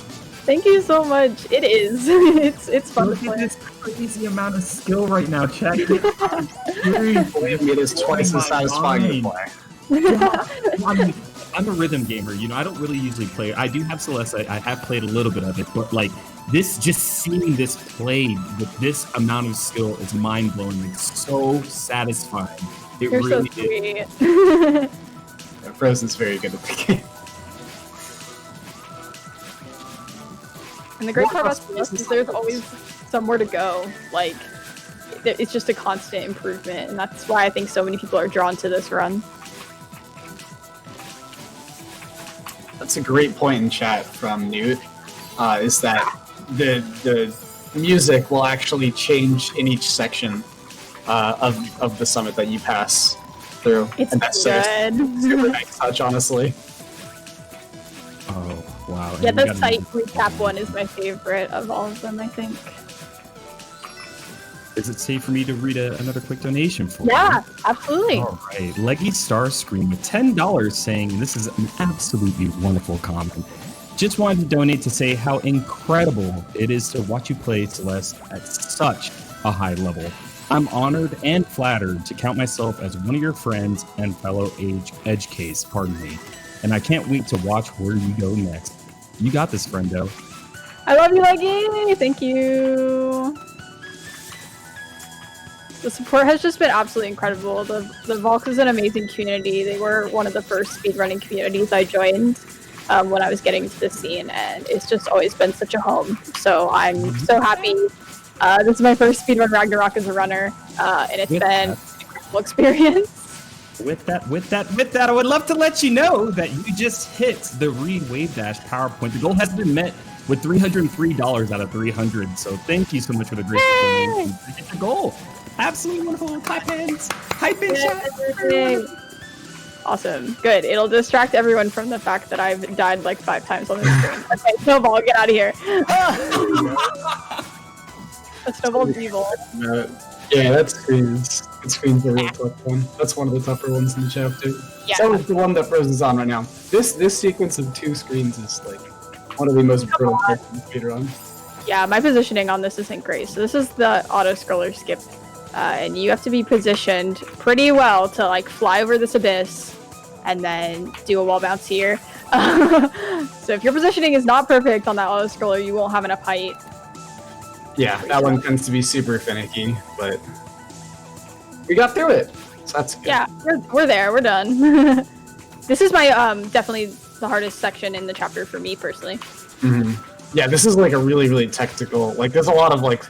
Thank you so much. It is. It's fun Look to at play. this crazy amount of skill right now, chat. Believe me, it is twice as satisfying to play. I'm a rhythm gamer, I don't really usually play. I do have Celeste, I have played a little bit of it, but like this, just seeing this played with this amount of skill is mind blowing. It's so satisfying. It You're really so is. sweet. Frozen's very good at the game. And the great part about Celeste is there's always somewhere to go. Like, it's just a constant improvement, and that's why I think so many people are drawn to this run. That's a great point in chat from Newt, is that the music will actually change in each section of the summit that you pass through. It's and that's good. super nice touch, honestly. Oh, wow. Yeah, And we the gotta site do- recap one is my favorite of all of them, I think. Is it safe for me to read another quick donation for you? Yeah, absolutely. All right. Leggy Starscream with $10 saying, this is an absolutely wonderful comment. Just wanted to donate to say how incredible it is to watch you play Celeste at such a high level. I'm honored and flattered to count myself as one of your friends and fellow edge case, pardon me. And I can't wait to watch where you go next. You got this, friendo. I love you, Leggy! Thank you! The support has just been absolutely incredible. The Volk is an amazing community. They were one of the first speedrunning communities I joined when I was getting into the scene, and it's just always been such a home. So I'm so happy. This is my first Speedrun Ragnarok as a runner, and it's been an incredible experience. With that, I would love to let you know that you just hit the Read Wave Dash PowerPoint. The goal has been met with $303 out of 300. So thank you so much for the great donation. You hit the goal. Absolutely wonderful. Clap hands. Hype in chat. Yay. Awesome. Good. It'll distract everyone from the fact that I've died like 5 times on the screen. Okay, Snowball, get out of here. The Snowball's evil. Yeah, that screen's a real tough one. That's one of the tougher ones in the chapter. Yeah. So is the one that Frozen's on right now. This sequence of 2 screens is like one of the most brutal parts in the speedrun. Yeah, my positioning on this isn't great. So this is the auto-scroller skip. And you have to be positioned pretty well to like fly over this abyss and then do a wall bounce here. So if your positioning is not perfect on that auto-scroller, you won't have enough height. Yeah, that one tends to be super finicky, but we got through it. So that's good. Yeah, we're there. We're done. This is my definitely the hardest section in the chapter for me personally. Mm-hmm. Yeah, this is like a really, really technical. Like, there's a lot of like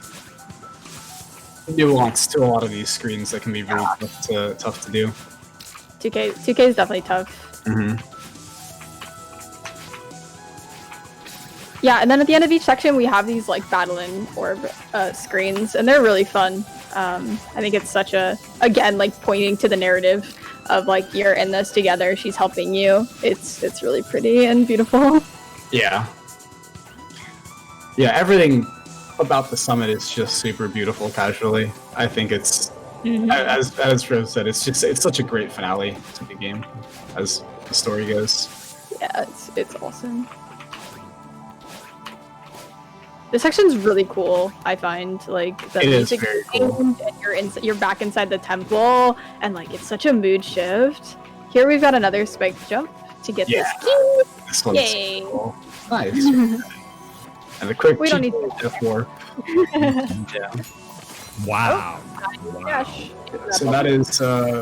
nuance to a lot of these screens that can be very tough to do. 2K is definitely tough. Mm-hmm. Yeah, and then at the end of each section, we have these like battling orb screens, and they're really fun. I think it's such a, again, like pointing to the narrative of like you're in this together. She's helping you. It's really pretty and beautiful. Yeah. Yeah, everything about the summit is just super beautiful casually. I think it's, as Rose said, it's such a great finale to the game, as the story goes. Yeah, it's awesome. This section's really cool, I find. Like the It is music very cool. and you're back inside the temple, and like it's such a mood shift. Here we've got another spiked jump to get Yeah. this. This one's Yay. cool. Nice. And a quick We don't need F4. Yeah. Wow. Gosh. So that is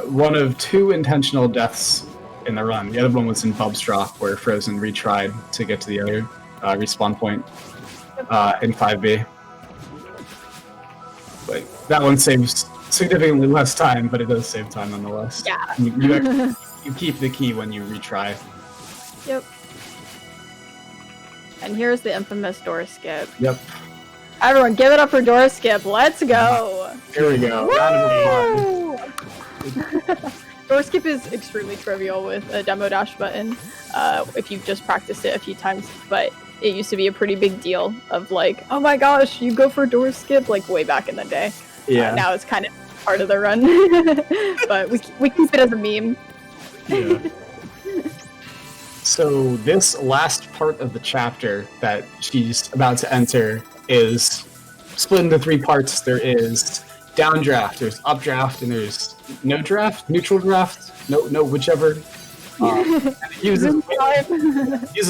one of 2 intentional deaths in the run. The other one was in Bub's Drop, where Frozen retried to get to the other respawn point in 5B. Like, that one saves significantly less time, but it does save time nonetheless. Yeah. You keep the key when you retry. Yep. And here's the infamous door skip. Yep. Everyone, give it up for door skip. Let's go. Here we go. Round of applause. Door skip is extremely trivial with a demo dash button if you've just practiced it a few times, but it used to be a pretty big deal of like, oh my gosh, you go for door skip, like way back in the day. Yeah. Now it's kind of part of the run, but we keep it as a meme. Yeah. So this last part of the chapter that she's about to enter is split into 3 parts. There is downdraft, there's updraft, and there's no draft, neutral draft, no whichever. It uses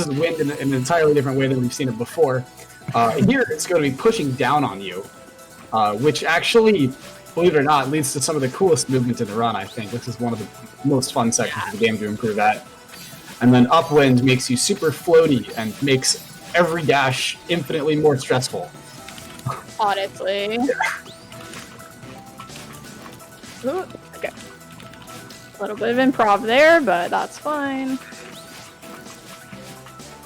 wind in an entirely different way than we've seen it before. Here it's going to be pushing down on you, which actually, believe it or not, leads to some of the coolest movement in the run, I think. This is one of the most fun sections of the game to improve at. And then upwind makes you super floaty and makes every dash infinitely more stressful. Honestly. Ooh, okay. A little bit of improv there, but that's fine.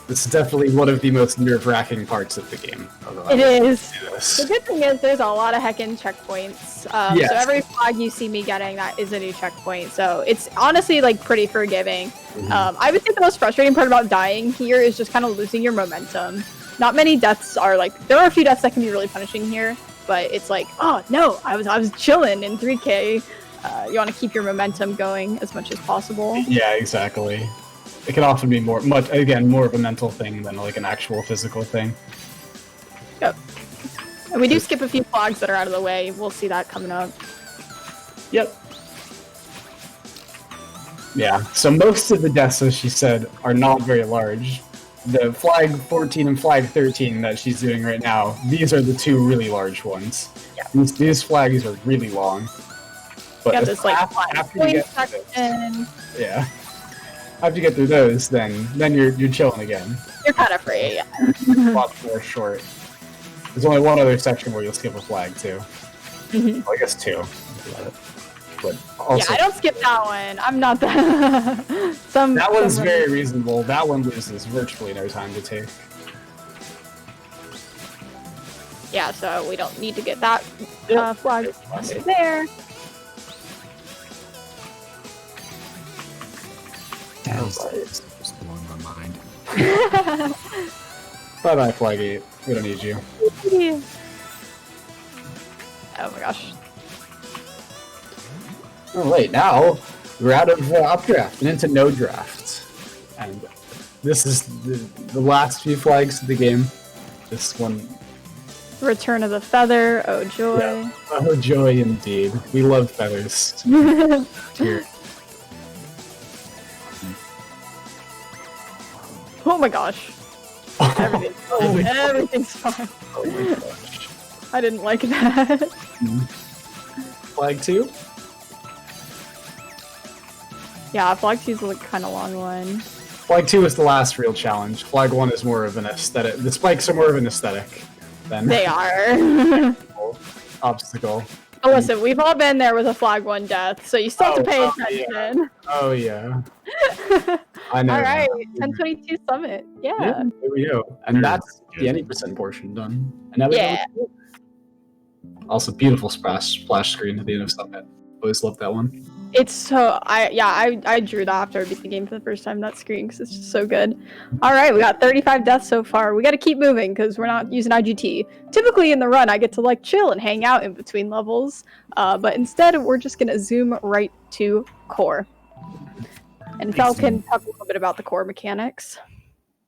This is definitely one of the most nerve-wracking parts of the game. It is. Yes. The good thing is there's a lot of heckin' checkpoints. Yes. So every flag you see me getting, that is a new checkpoint. So it's honestly like pretty forgiving. I would say the most frustrating part about dying here is just kind of losing your momentum. Not many deaths are like, there are a few deaths that can be really punishing here, but it's like, oh no, I was chilling in 3K. You want to keep your momentum going as much as possible. Yeah, exactly. It can often be more of a mental thing than like an actual physical thing. Yep. And we do skip a few flags that are out of the way. We'll see that coming up. Yep. Yeah, so most of the deaths, as she said, are not very large. The flag 14 and flag 13 that she's doing right now, these are the 2 really large ones. Yeah. These flags are really long. But Got this like after you get through those, yeah. After you get through those, then you're chilling again. You're kind of free, yeah. A lot more short. There's only one other section where you'll skip a flag too. Well, I guess 2. But also, yeah, I don't skip that one. I'm not that. That one's very reasonable. That one loses virtually no time to take. Yeah, so we don't need to get that flag there. Just blowing my mind. Bye-bye, Flag 8. We don't need you. Oh my gosh. Alright, now we're out of updraft and into no draft. And this is the last few flags of the game. This one... Return of the feather, oh joy. Yeah. Oh joy indeed. We love feathers. Here. Oh my gosh. Everything's fine. Oh my gosh. I didn't like that. Flag 2? Yeah, flag 2 is a kind of long one. Flag 2 is the last real challenge. Flag 1 is more of an aesthetic. The spikes are more of an aesthetic than They are. obstacle. Oh, listen, we've all been there with a flag 1 death, so you still have to pay attention. Oh yeah. I know. Alright, 1022 Summit. Yeah. There we go. And that's the any percent portion done. And now we go. Also, beautiful splash screen at the end of Summit. Always loved that one. It's so I drew that after I beat the game for the first time, that screen, because it's just so good. Alright, we got 35 deaths so far. We gotta keep moving because we're not using IGT. Typically in the run I get to like chill and hang out in between levels, but instead we're just gonna zoom right to core. And Fel can talk a little bit about the core mechanics.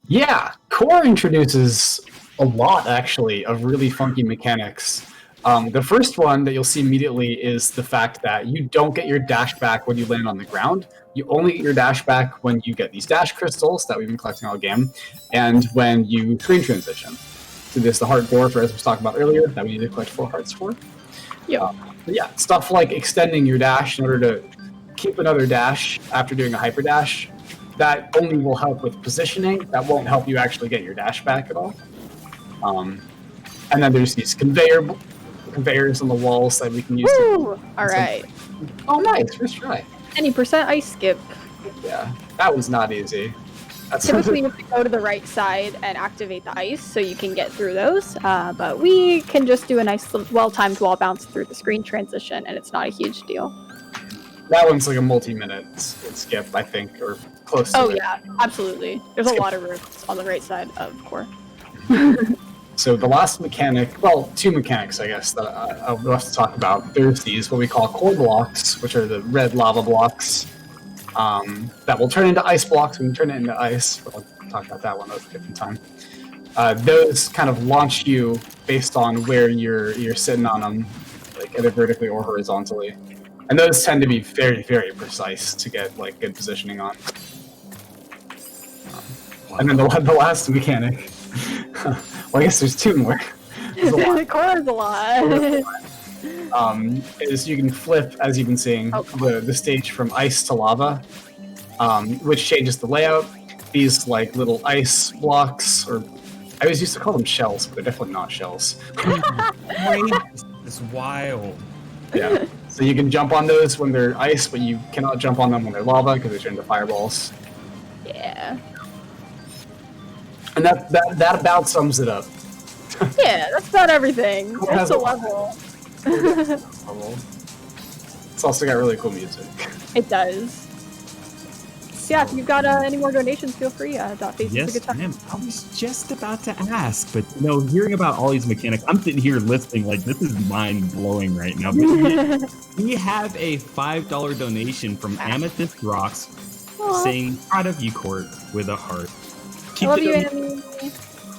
Yeah, core introduces a lot actually of really funky mechanics. The first one that you'll see immediately is the fact that you don't get your dash back when you land on the ground. You only get your dash back when you get these dash crystals that we've been collecting all game, and when you screen transition. So there's the heart board, as we was talking about earlier, that we need to collect 4 hearts for. Yeah. But yeah, stuff like extending your dash in order to keep another dash after doing a Hyperdash. That only will help with positioning. That won't help you actually get your dash back at all. And then there's these conveyors on the walls that we can use. Woo! Alright. Oh, nice. First try. Any percent ice skip. Yeah, that was not easy. Typically, you have to go to the right side and activate the ice so you can get through those. But we can just do a nice, well-timed wall bounce through the screen transition, and it's not a huge deal. That one's like a multi-minute skip, I think, or close to it. Oh, yeah, absolutely. There's a lot of rooms on the right side of core. So the last mechanic, well, two mechanics, I guess, that I'll have to talk about. There's these, what we call core blocks, which are the red lava blocks that will turn into ice blocks when you turn it into ice. But I'll talk about that one at a different time. Those kind of launch you based on where you're sitting on them, like either vertically or horizontally. And those tend to be very, very precise to get like good positioning on. And then the last mechanic. Well, I guess there's two more. The core is a lot. Is you can flip, as you've been seeing, the stage from ice to lava, which changes the layout. These like little ice blocks, or I always used to call them shells, but they're definitely not shells. It's wild. Yeah. So you can jump on those when they're ice, but you cannot jump on them when they're lava because they turn into fireballs. Yeah. And that about sums it up. Yeah, that's about everything. Cool That's has a a level. It's also got really cool music. It does. So yeah, if you've got any more donations, feel free. Dot Face is a Yes, good time. ma'am. I was just about to ask, but you know, hearing about all these mechanics, I'm sitting here listening like this is mind blowing right now. We have a $5 donation from Amethyst Rocks saying "Proud of you, Court" with a heart. I love you, Annie.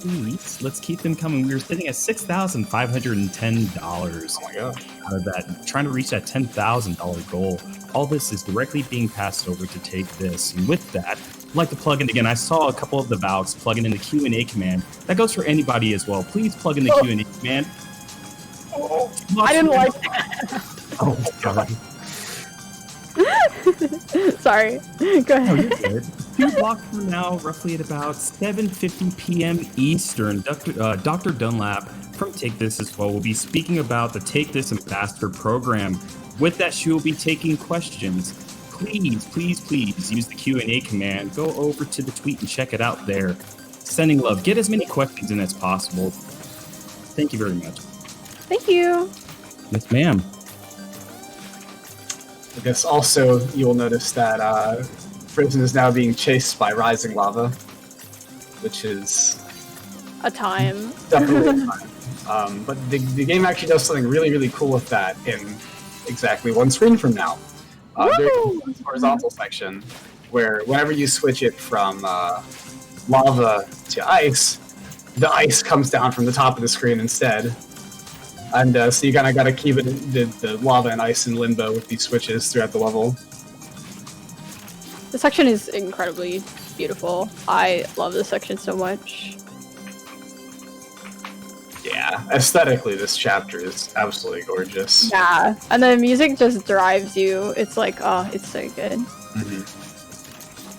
Please, let's keep them coming. We were sitting at $6,510 Oh my god. out of that, trying to reach that $10,000 goal. All this is directly being passed over to Take This. And with that, I'd like to plug in again. I saw a couple of the Valks plugging in the Q&A command. That goes for anybody as well. Please plug in the Q&A command. I didn't like that. Oh my god. Sorry. Go Oh, ahead. you're good. 2 blocks from now, roughly at about 7:50 p.m. Eastern, Dr. Dunlap from Take This as well will be speaking about the Take This Ambassador program. With that, she will be taking questions. Please, please, please use the Q&A command. Go over to the tweet and check it out there. Sending love. Get as many questions in as possible. Thank you very much. Thank you. Yes, ma'am. I guess also you'll notice that Frozen is now being chased by rising lava, which is A time. definitely fun. But the game actually does something really, really cool with that in exactly one screen from now. There's a horizontal section where whenever you switch it from lava to ice, the ice comes down from the top of the screen instead. And so you kind of got to keep the lava and ice in limbo with these switches throughout the level. The section is incredibly beautiful. I love this section so much. Yeah, aesthetically, this chapter is absolutely gorgeous. Yeah, and the music just drives you. It's like, oh, it's so good. Mm-hmm.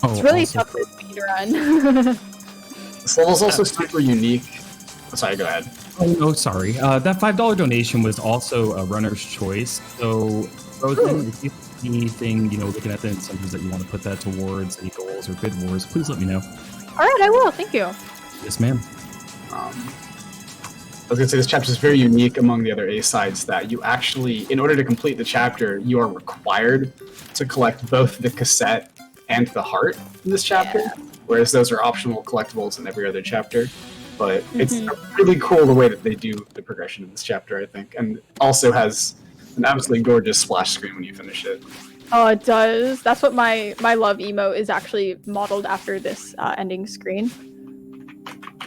Oh, It's really also- tough to speedrun. This level's also super unique. Oh, sorry, go ahead. Oh, no, sorry. That $5 donation was also a runner's choice. So, Frozen, if you have anything, looking at the incentives that you want to put that towards, any goals or bid wars, please let me know. All right, I will. Thank you. Yes, ma'am. I was going to say, this chapter is very unique among the other A-sides that you actually, in order to complete the chapter, you are required to collect both the cassette and the heart in this chapter, whereas those are optional collectibles in every other chapter. But it's really cool the way that they do the progression in this chapter, I think, and also has an absolutely gorgeous splash screen when you finish it. Oh, it does. That's what my love emote is actually modeled after this ending screen.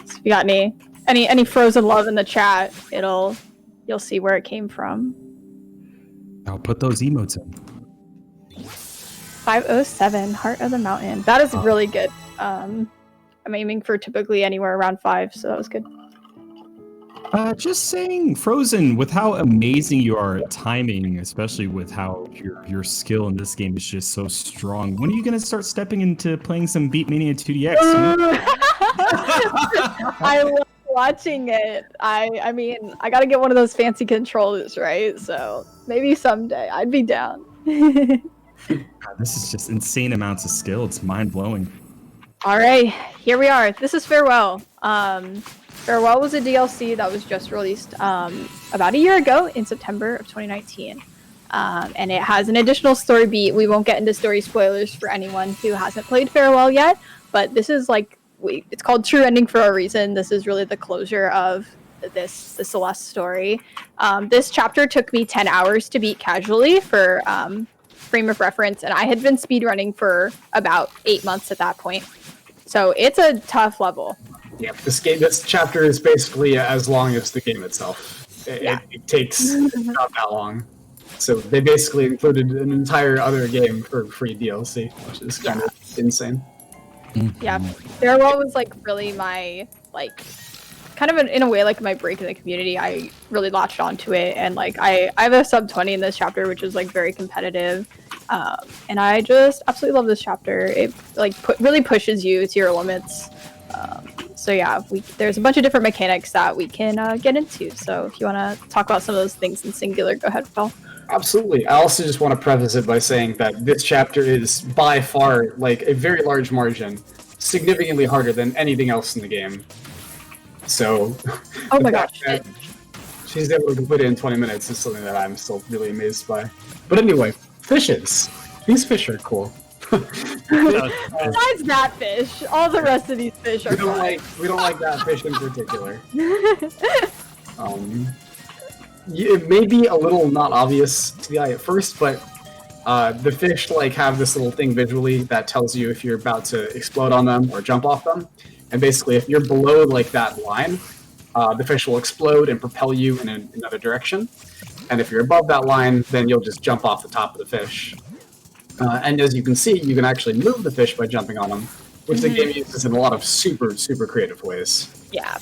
So if you got any Frozen love in the chat, you'll see where it came from. I'll put those emotes in. 507, Heart of the Mountain. That is really good. I'm aiming for typically anywhere around 5, so that was good. Just saying, Frozen, with how amazing you are at timing, especially with how your skill in this game is just so strong, when are you going to start stepping into playing some Beatmania 2DX? I love watching it. I mean, I gotta get one of those fancy controllers, right? So maybe someday I'd be down. God, this is just insane amounts of skill. It's mind-blowing. All right, here we are. This is Farewell. Farewell was a DLC that was just released about a year ago in September of 2019. And it has an additional story beat. We won't get into story spoilers for anyone who hasn't played Farewell yet, but this is like, it's called True Ending for a reason. This is really the closure of the Celeste story. This chapter took me 10 hours to beat casually for frame of reference, and I had been speedrunning for about 8 months at that point. So it's a tough level. Yeah, this chapter is basically as long as the game itself. It takes not that long. So they basically included an entire other game for free DLC, which is kind of insane. Yeah, Farewell was like really my kind of in a way like my break in the community. I really latched onto it, and like I have a sub 20 in this chapter, which is like very competitive, and I just absolutely love this chapter. It like really pushes you to your limits. So yeah, there's a bunch of different mechanics that we can get into. So if you want to talk about some of those things in singular, go ahead, Phil. Absolutely. I also just want to preface it by saying that this chapter is by far, like, a very large margin, significantly harder than anything else in the game. So, oh my gosh, she's able to complete it in 20 minutes is something that I'm still really amazed by. But anyway, fishes. These fish are cool. Besides that fish, all the rest of these fish are fun. We don't like that fish in particular. It may be a little not obvious to the eye at first, but the fish like have this little thing visually that tells you if you're about to explode on them or jump off them. And basically, if you're below like that line, the fish will explode and propel you in another direction. And if you're above that line, then you'll just jump off the top of the fish. And as you can see, you can actually move the fish by jumping on them, which the game uses in a lot of super, super creative ways. Yeah.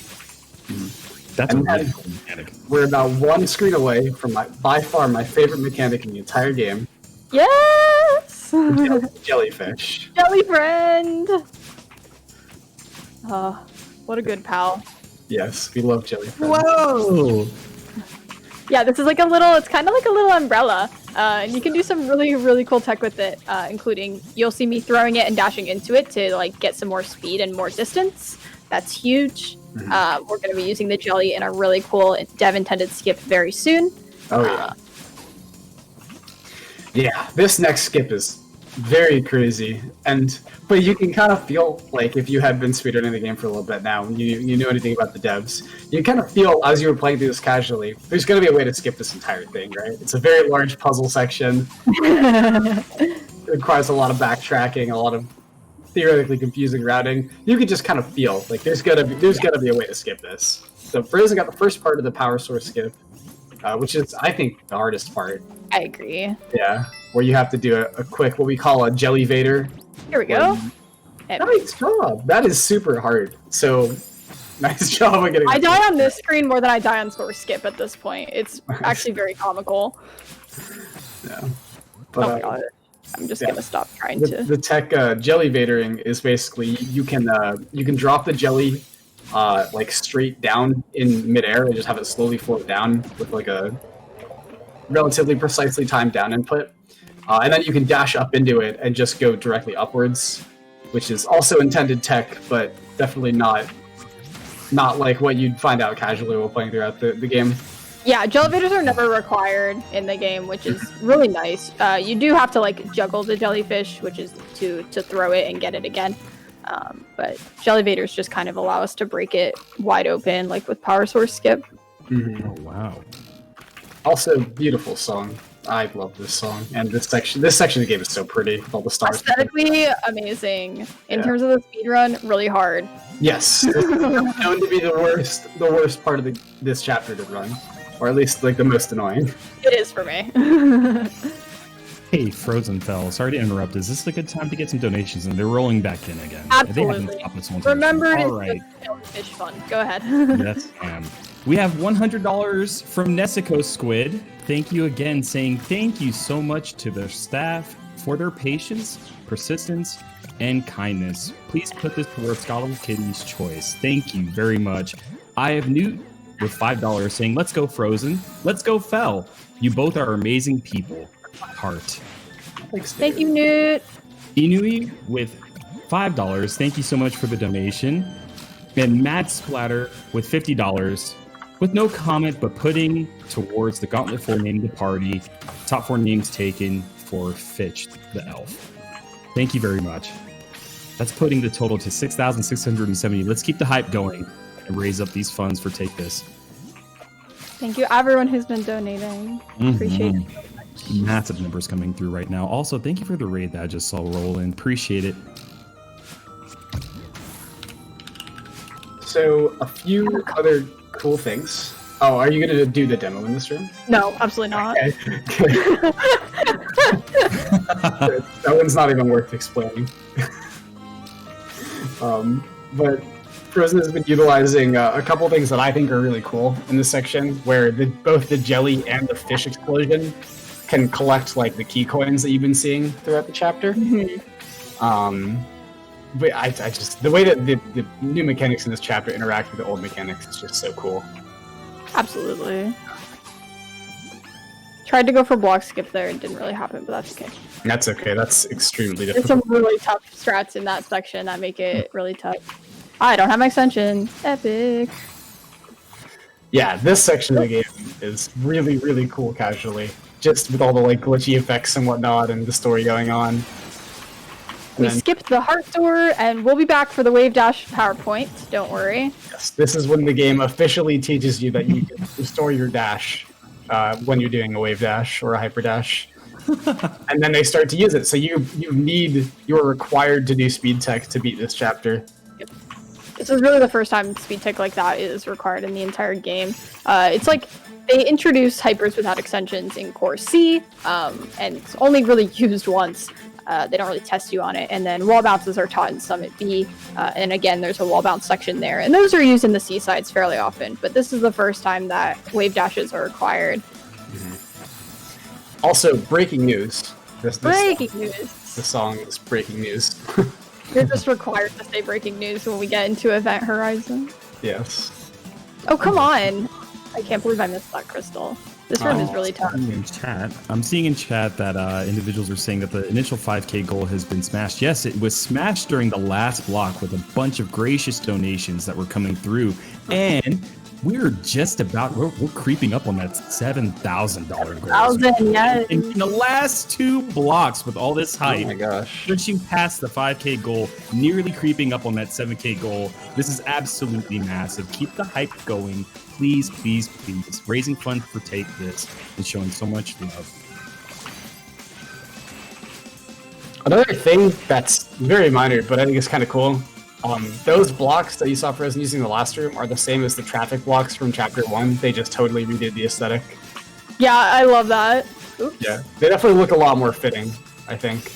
That's a really cool mechanic. We're about one screen away from by far my favorite mechanic in the entire game. Yes! Jellyfish. Jelly friend! Oh, what a good pal. Yes, we love Jellyfish. Whoa! Yeah, this is like it's kind of like a little umbrella. And you can do some really, really cool tech with it, including you'll see me throwing it and dashing into it to like get some more speed and more distance. That's huge. Mm-hmm. We're going to be using the jelly in a really cool dev-intended skip very soon. Oh, yeah. Yeah, this next skip is very crazy, but you can kind of feel like if you had been speedrunning the game for a little bit now, you know anything about the devs, you kind of feel as you were playing through this casually, there's going to be a way to skip this entire thing, right? It's a very large puzzle section. It requires a lot of backtracking, a lot of theoretically confusing routing. You could just kind of feel like there's gotta be a way to skip this. So Frozen got the first part of the power source skip, which is I think the hardest part. I agree. Yeah, where you have to do a quick what we call a jellyvator. Here we go. Nice job. That is super hard. So nice job of getting. I die on this screen more than I die on source skip at this point. It's actually very comical. Yeah. But, oh my god. I'm just gonna stop trying to. The tech jellyvatoring is basically you can drop the jelly like straight down in midair and just have it slowly float down with like a relatively precisely timed down input, and then you can dash up into it and just go directly upwards, which is also intended tech, but definitely not like what you'd find out casually while playing throughout the game. Yeah, jellyfish are never required in the game, which is really nice. You do have to like juggle the jellyfish, which is to throw it and get it again. But jellyvators just kind of allow us to break it wide open, like with power source skip. Mm-hmm. Oh wow! Also, beautiful song. I love this song, and this section of the game is so pretty with all the stars. Aesthetically amazing. In terms of the speedrun, really hard. Yes, it's known to be the worst part of this chapter to run. Or at least, like, the most annoying. It is for me. Hey, Frozen fell. Sorry to interrupt. Is this a good time to get some donations? And they're rolling back in again. Absolutely. Remember, All it's right. the Jellyfish fund. Go ahead. Yes, ma'am. We have $100 from Nesico Squid. Thank you again, saying thank you so much to their staff for their patience, persistence, and kindness. Please put this towards Scholar Kitty's choice. Thank you very much. I have Newt with $5 saying, let's go Frozen. Let's go Fell. You both are amazing people. Heart. Thank you, Newt. Inui with $5. Thank you so much for the donation. And Mad Splatter with $50 with no comment, but putting towards the Gauntlet 4 naming the party. Top 4 names taken for Fitch the Elf. Thank you very much. That's putting the total to 6,670. Let's keep the hype going and raise up these funds for Take This. Thank you, everyone who's been donating. Appreciate it. Massive numbers coming through right now. Also, thank you for the raid that I just saw roll in. Appreciate it. So, a few other cool things. Oh, are you going to do the demo in this room? No, absolutely not. Okay. That one's not even worth explaining. But Frozen has been utilizing a couple things that I think are really cool in this section, where both the jelly and the fish explosion can collect like the key coins that you've been seeing throughout the chapter. But I just, the way that the new mechanics in this chapter interact with the old mechanics is just so cool. Absolutely. Tried to go for block skip there, it didn't really happen, but that's okay. That's okay. That's extremely There's difficult. some really tough strats in that section that make it really tough. I don't have my extension. Epic. Yeah, this section of the game is really, really cool casually. Just with all the like glitchy effects and whatnot and the story going on. We skipped the heart door, and we'll be back for the Wave Dash PowerPoint. Don't worry. Yes, this is when the game officially teaches you that you can restore your dash when you're doing a wave dash or a hyper dash. And then they start to use it. So you're required to do speed tech to beat this chapter. This is really the first time speed tech like that is required in the entire game. It's like they introduce hypers without extensions in Core C, and it's only really used once. They don't really test you on it. And then wall bounces are taught in Summit B. And again, there's a wall bounce section there. And those are used in the C-sides fairly often. But this is the first time that wave dashes are required. Mm-hmm. Also, breaking news. Breaking news. The song is breaking news. You're just required to say breaking news when we get into Event Horizon. Yes. Oh, come on. I can't believe I missed that, Crystal. This room is really tough. I'm seeing in chat that individuals are saying that the initial 5K goal has been smashed. Yes, it was smashed during the last block with a bunch of gracious donations that were coming through. And we're just about, we're creeping up on that $7,000 goal. Yes. In the last 2 blocks with all this hype, Oh my gosh. pushing past the 5K goal, nearly creeping up on that 7K goal. This is absolutely massive. Keep the hype going. Please, please, please. Raising funds for Take This and showing so much love. Another thing that's very minor, but I think it's kind of cool. Those blocks that you saw Frozen using in the last room are the same as the traffic blocks from Chapter 1. They just totally redid the aesthetic. Yeah, I love that. Oops. Yeah, they definitely look a lot more fitting, I think.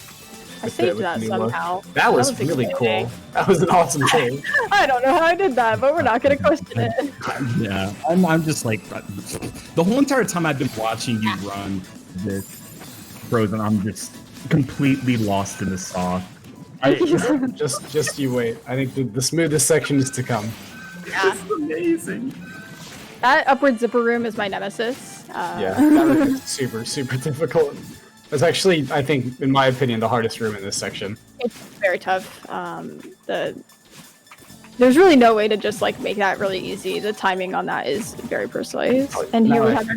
I saved that somehow. That was really exciting. cool. That was an awesome save. I don't know how I did that, but we're not going to question it. Yeah, I'm just like, the whole entire time I've been watching you run this Frozen, I'm just completely lost in the sauce. Just you wait. I think the smoothest section is to come. Yeah. It's amazing. That upward zipper room is my nemesis. Yeah, that was super, super difficult. It's actually, I think, in my opinion, the hardest room in this section. It's very tough. There's really no way to just like make that really easy. The timing on that is very precise. And here we have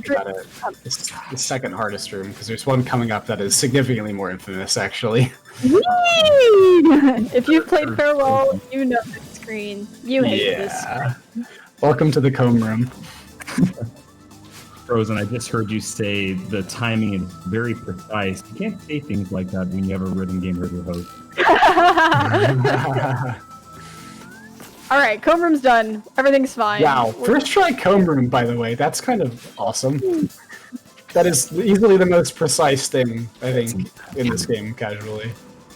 it's the second hardest room because there's one coming up that is significantly more infamous, actually. If you've played Farewell, you know this screen. You hate this screen. Welcome to the comb room. Frozen, I just heard you say the timing is very precise. You can't say things like that when you have a rhythm game river host. All right, comb room's done. Everything's fine. Wow, first try comb room, by the way. That's kind of awesome. That is easily the most precise thing, I think, in this game, casually.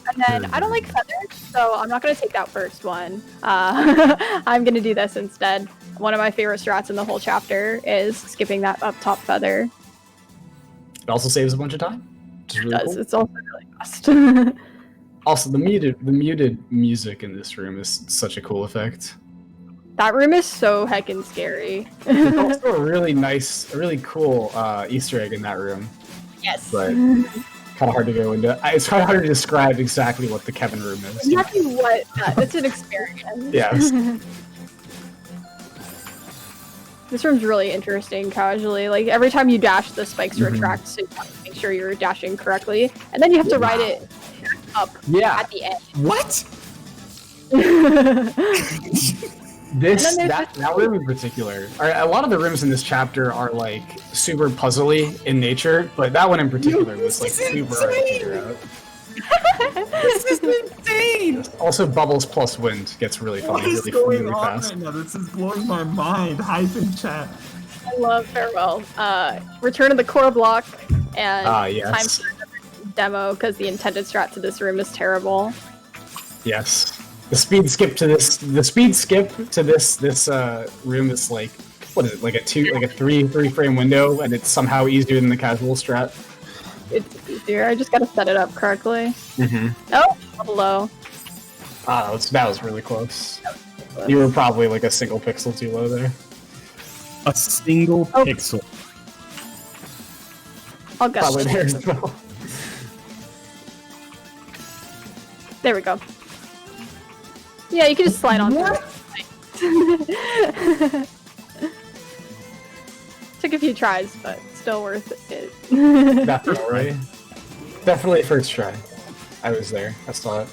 And then I don't like feathers, so I'm not going to take that first one. I'm going to do this instead. One of my favorite strats in the whole chapter is skipping that up top feather. It also saves a bunch of time. Which is It really does. cool. It's also really fast. Also, the muted music in this room is such a cool effect. That room is so heckin' scary. There's also a really cool Easter egg in that room. Yes. But kind of hard to go into. It's kind of hard to describe exactly what the Kevin room is. Exactly what? It's an experience. Yes. This room's really interesting casually. Like, every time you dash, the spikes retract, so you have to make sure you're dashing correctly. And then you have to ride it up at the end. What? That room in particular. A lot of the rooms in this chapter are like super puzzly in nature, but that one in particular was like super hard to figure out. This is insane! Also, bubbles plus wind gets really fun, What is really going on fast. right now? This is blowing my mind. Hype in chat. I love Farewell. Return of the core block, and yes. time for another demo, because the intended strat to this room is terrible. Yes. The speed skip to this room is like, what is it, like a three frame window, and it's somehow easier than the casual strat. It's easier. I just gotta set it up correctly. Mm-hmm. Oh, hello. That was really close. You were probably like a single pixel too low there. A single pixel. I'll go. Probably there as well. There we go. Yeah, you can just slide on through. Took a few tries, but still worth it. Definitely first try. I was there. I saw it.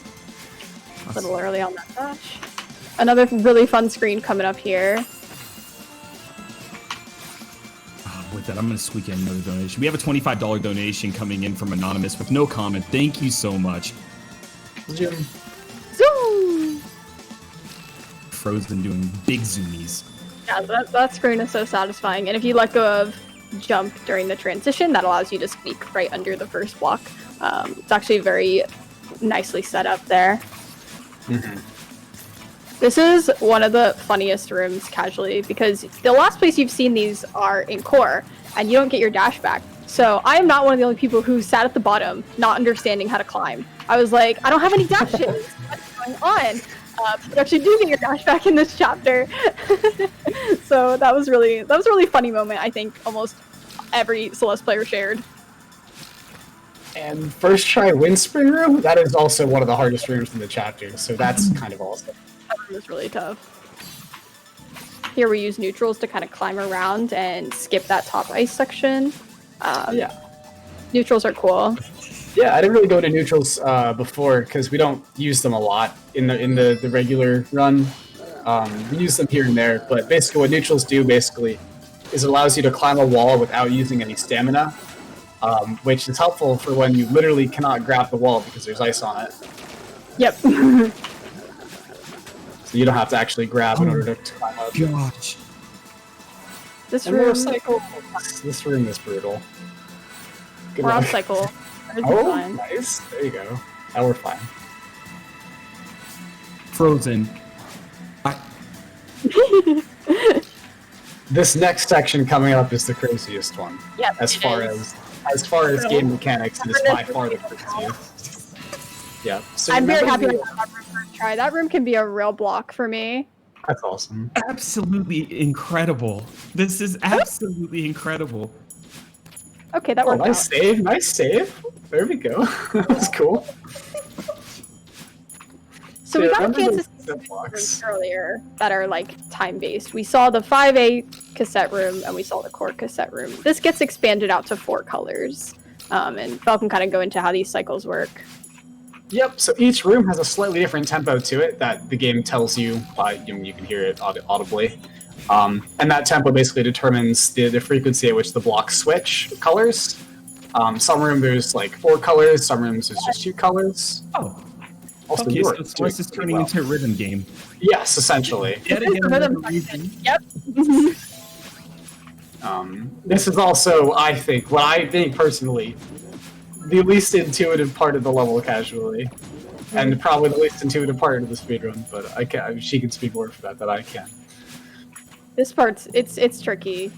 A little early on that dash. Another really fun screen coming up here. With that, I'm going to squeak in another donation. We have a $25 donation coming in from Anonymous with no comment. Thank you so much. Zoom. Zoom! Frozen doing big zoomies. Yeah, that screen is so satisfying. And if you let go of jump during the transition, that allows you to squeak right under the first block. It's actually very nicely set up there. Mm-hmm. This is one of the funniest rooms casually, because the last place you've seen these are in core, and you don't get your dash back. So I am not one of the only people who sat at the bottom, not understanding how to climb. I was like, I don't have any dashes. What's going on? You actually do get your dash back in this chapter. So that was a really funny moment. I think almost every Celeste player shared. And first try Windspring Room, that is also one of the hardest rooms in the chapter, so that's kind of awesome. That one was really tough. Here we use neutrals to kind of climb around and skip that top ice section. Yeah. Neutrals are cool. Yeah, I didn't really go to neutrals before because we don't use them a lot in the regular run. We use them here and there, but basically what neutrals do is it allows you to climb a wall without using any stamina, which is helpful for when you literally cannot grab the wall because there's ice on it. Yep. So you don't have to actually grab in order to climb up. Gosh. This And more room, cycles. This room is brutal. Good we're on luck. cycle. That is Oh, fun. nice. There you go. Now we're fine. Frozen. This next section coming up is the craziest one. Yep, As it far is. as game mechanics, it is by far the craziest. Yeah. So I'm very happy remember with that room first try. That room can be a real block for me. That's awesome. Absolutely incredible. This is absolutely incredible. Okay, that Oh, worked nice out. save. Nice save. There we go. That was cool. So we Yeah, got a remember chance to those see cassette some rooms blocks? earlier that are like time-based. We saw the 5A cassette room and we saw the core cassette room. This gets expanded out to 4 colors. And Fel can kind of go into how these cycles work. Yep. So each room has a slightly different tempo to it that the game tells you. You can hear it audibly. And that tempo basically determines the frequency at which the blocks switch colors. Some rooms there's like 4 colors, some rooms there's just 2 colors. Oh. Also, Okay, you so are Celeste is doing turning well. into a rhythm game. Yes, essentially. Yet This is again, the rhythm another reason. Yep. This is also, I think, what I think personally, the least intuitive part of the level casually, and probably the least intuitive part of the speedrun. But she can speak more for that than I can. This part's it's tricky.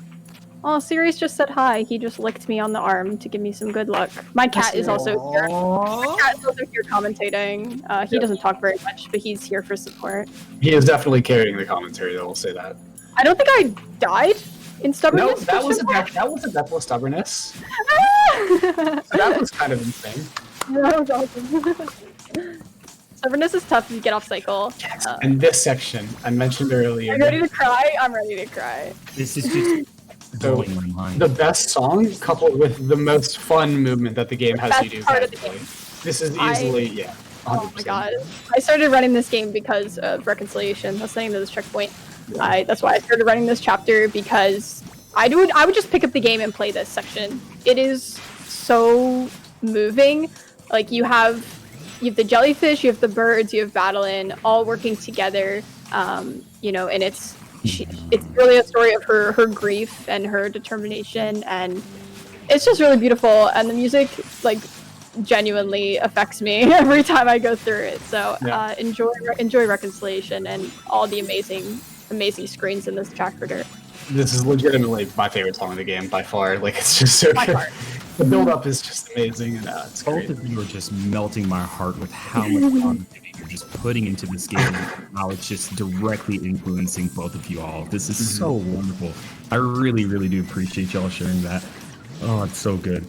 Oh, Sirius just said hi. He just licked me on the arm to give me some good luck. My cat is also here. My cat is also here commentating. He doesn't talk very much, but he's here for support. He is definitely carrying the commentary, though. We'll say that. I don't think I died in stubbornness. No, that was a death with stubbornness. So that was kind of insane. That was awesome. Stubbornness is tough if you get off cycle. And this section, I mentioned earlier. I'm ready to cry. I'm ready to cry. This is just blowing my mind. The best song coupled with the most fun movement that the game has you do. Part of the game. This is easily, 100%. Oh my god. I started running this game because of reconciliation. That's the name of this checkpoint. That's why I started running this chapter, because I would just pick up the game and play this section. It is so moving. Like, you have the jellyfish, you have the birds, you have Badeline all working together, you know, and it's really a story of her grief and her determination, and it's just really beautiful, and the music, like, genuinely affects me every time I go through it. So enjoy reconciliation and all the amazing screens in this chapter. This is legitimately my favorite song in the game by far. Like, it's just so good. The build-up is just amazing, and it's great. Both of you are just melting my heart with how much positivity you're just putting into this game, and how it's just directly influencing both of you all. This is so wonderful. I really, really do appreciate y'all sharing that. Oh, it's so good.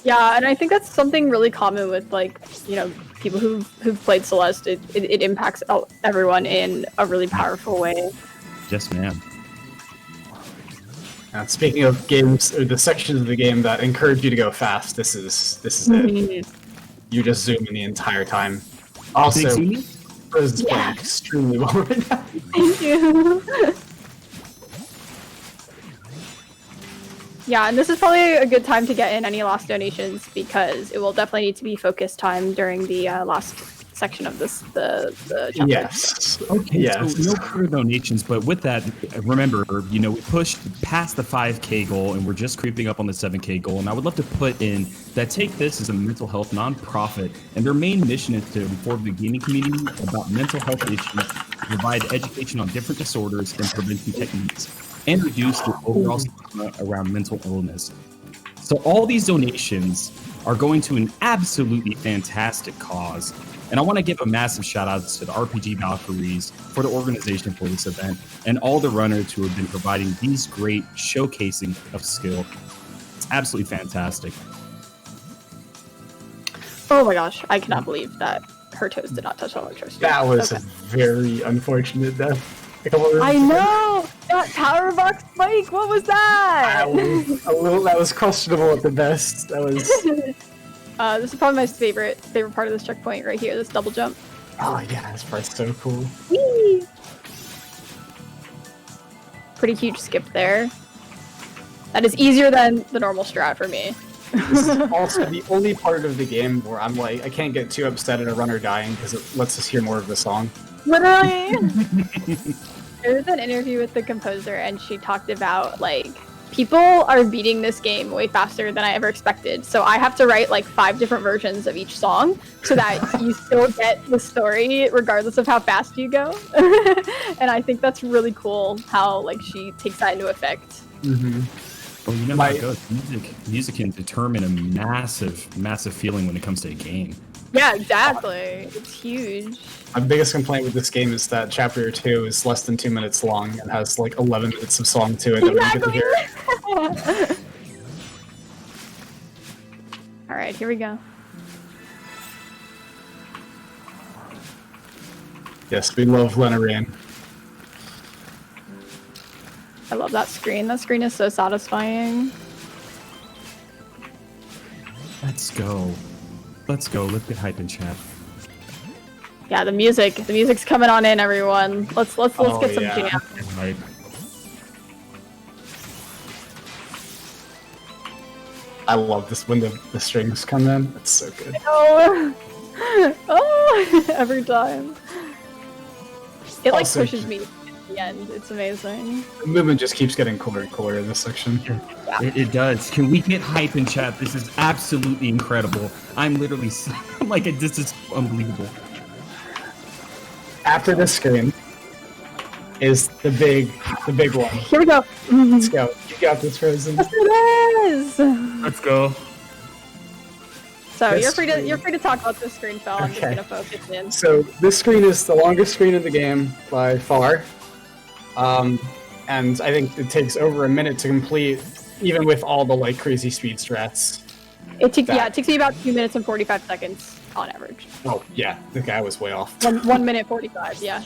Yeah, and I think that's something really common with, like, you know, people who've played Celeste. It impacts everyone in a really powerful way. Yes, ma'am. And speaking of games, or the sections of the game that encourage you to go fast, this is it. You just zoom in the entire time. Also, Rose is playing extremely well right now. Thank you. Yeah, and this is probably a good time to get in any last donations, because it will definitely need to be focus time during the last section of the chapter. Yes. Okay, yes. so no further donations, but with that, remember, you know, we pushed past the 5K goal, and we're just creeping up on the 7K goal, and I would love to put in that Take This is a mental health nonprofit, and their main mission is to inform the gaming community about mental health issues, provide education on different disorders and prevention techniques, and reduce the overall stigma around mental illness. So all these donations are going to an absolutely fantastic cause. And I want to give a massive shout out to the RPG Valkyries for the organization for this event, and all the runners who have been providing these great showcasing of skill. It's absolutely fantastic. Oh my gosh, I cannot believe that her toes did not touch the electricity. That was a very unfortunate death. I know! That power box spike, what was that? That was questionable at the best. That was... This is probably my favorite part of this checkpoint right here, this double jump. Oh yeah, this part's so cool. Whee! Pretty huge skip there. That is easier than the normal strat for me. This is also the only part of the game where I'm like, I can't get too upset at a runner dying because it lets us hear more of the song. Literally! There was an interview with the composer, and she talked about, like, people are beating this game way faster than I ever expected. So I have to write like 5 different versions of each song so that you still get the story regardless of how fast you go. And I think that's really cool how, like, she takes that into effect. Well, you know how it goes. Music can determine a massive feeling when it comes to a game. Yeah, exactly. It's huge. My biggest complaint with this game is that Chapter 2 is less than 2 minutes long and has like 11 minutes of song to it that we get to hear. Alright, here we go. Yes, we love Lena Rain. I love that screen. That screen is so satisfying. Let's go. Let's get hype in chat. Yeah, the music's coming on in, everyone. Let's get some jam. Right. I love this when the strings come in. It's so good. Oh, every time. It like Also, pushes me the end. It's amazing. The movement just keeps getting cooler and cooler in this section. It does. Can we get hype in chat? This is absolutely incredible. I'm literally like, this is unbelievable. After this screen is the big one. Here we go. Let's go. You got this, Frozen. Yes, it is. Let's go. So This you're free to talk about this screen, Phil. I'm just Okay. gonna focus in. So this screen is the longest screen in the game by far. And I think it takes over a minute to complete, even with all the like crazy speed strats. It takes me about 2 minutes and 45 seconds on average. Oh yeah, okay, I was way off. 1 minute 45, yeah.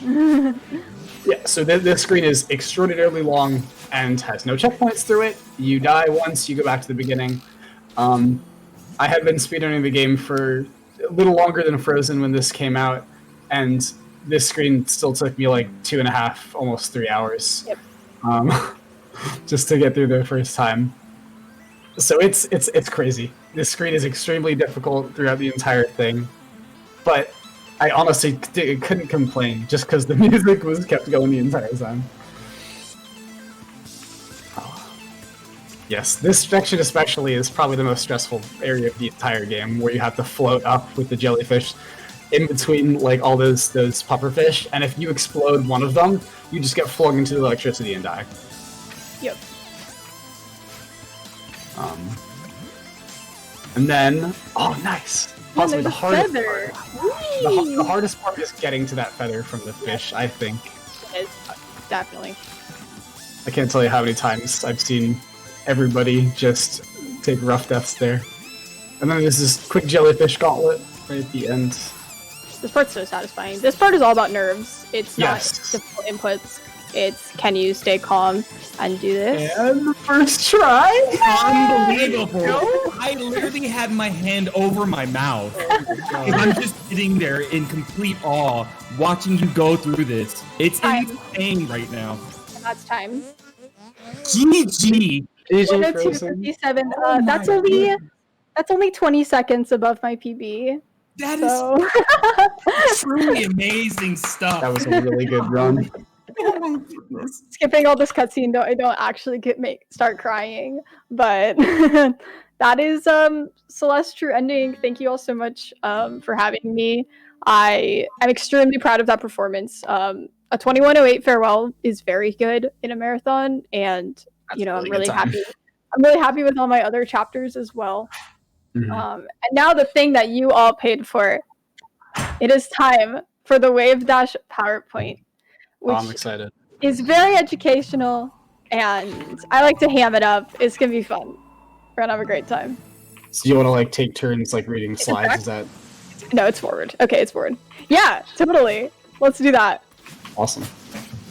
Yeah, so this screen is extraordinarily long and has no checkpoints through it. You die once, you go back to the beginning. I had been speedrunning the game for a little longer than Frozen when this came out, and this screen still took me like 2.5, almost 3 hours, Yep. just to get through the first time. So it's crazy. This screen is extremely difficult throughout the entire thing, but I honestly couldn't complain just because the music was kept going the entire time. Yes, this section especially is probably the most stressful area of the entire game, where you have to float up with the jellyfish in between like all those pufferfish, and if you explode one of them, you just get flung into the electricity and die. Yep. And then, oh nice! Possibly the hardest feather. part. The hardest part is getting to that feather from the fish, I think. It is, definitely. I can't tell you how many times I've seen everybody just take rough deaths there. And then there's this quick jellyfish gauntlet right at the end. This part's so satisfying. This part is all about nerves. It's not Yes. difficult inputs. It's can you stay calm and do this? And first try! Unbelievable! I literally had my hand over my mouth. And I'm just sitting there in complete awe, watching you go through this. It's insane right now. That's time. GG! GG, 102.57. Oh my That's only 20 seconds above my PB. That is So truly amazing stuff. That was a really good run. Oh my goodness. skipping all this cutscene, though, I don't actually start crying. But that is Celeste True Ending. Thank you all so much for having me. I am extremely proud of that performance. A 21:08 farewell is very good in a marathon, and That's a I'm really really good time. happy. I'm really happy with all my other chapters as well. Mhm. And now the thing that you all paid for. It is time for the Wave Dash PowerPoint, which I'm excited. is very educational, and I like to ham it up. It's gonna be fun. We're gonna have a great time. So you want to like take turns like reading it slides? back? Is that No, it's forward. Okay, it's forward. Yeah, totally. Let's do that. awesome?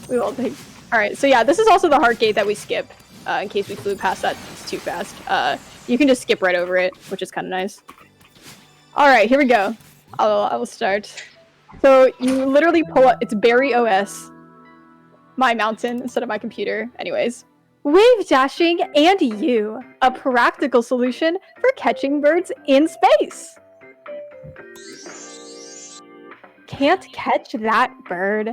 We will take. All right. So yeah, this is also the hard gate that we skip in case we flew past that too fast. You can just skip right over it, which is kind of nice. All right, here we go. I will start. So you literally pull up. It's Barry OS, my mountain instead of my computer. Anyways, wave dashing and you, a practical solution for catching birds in space. Can't catch that bird.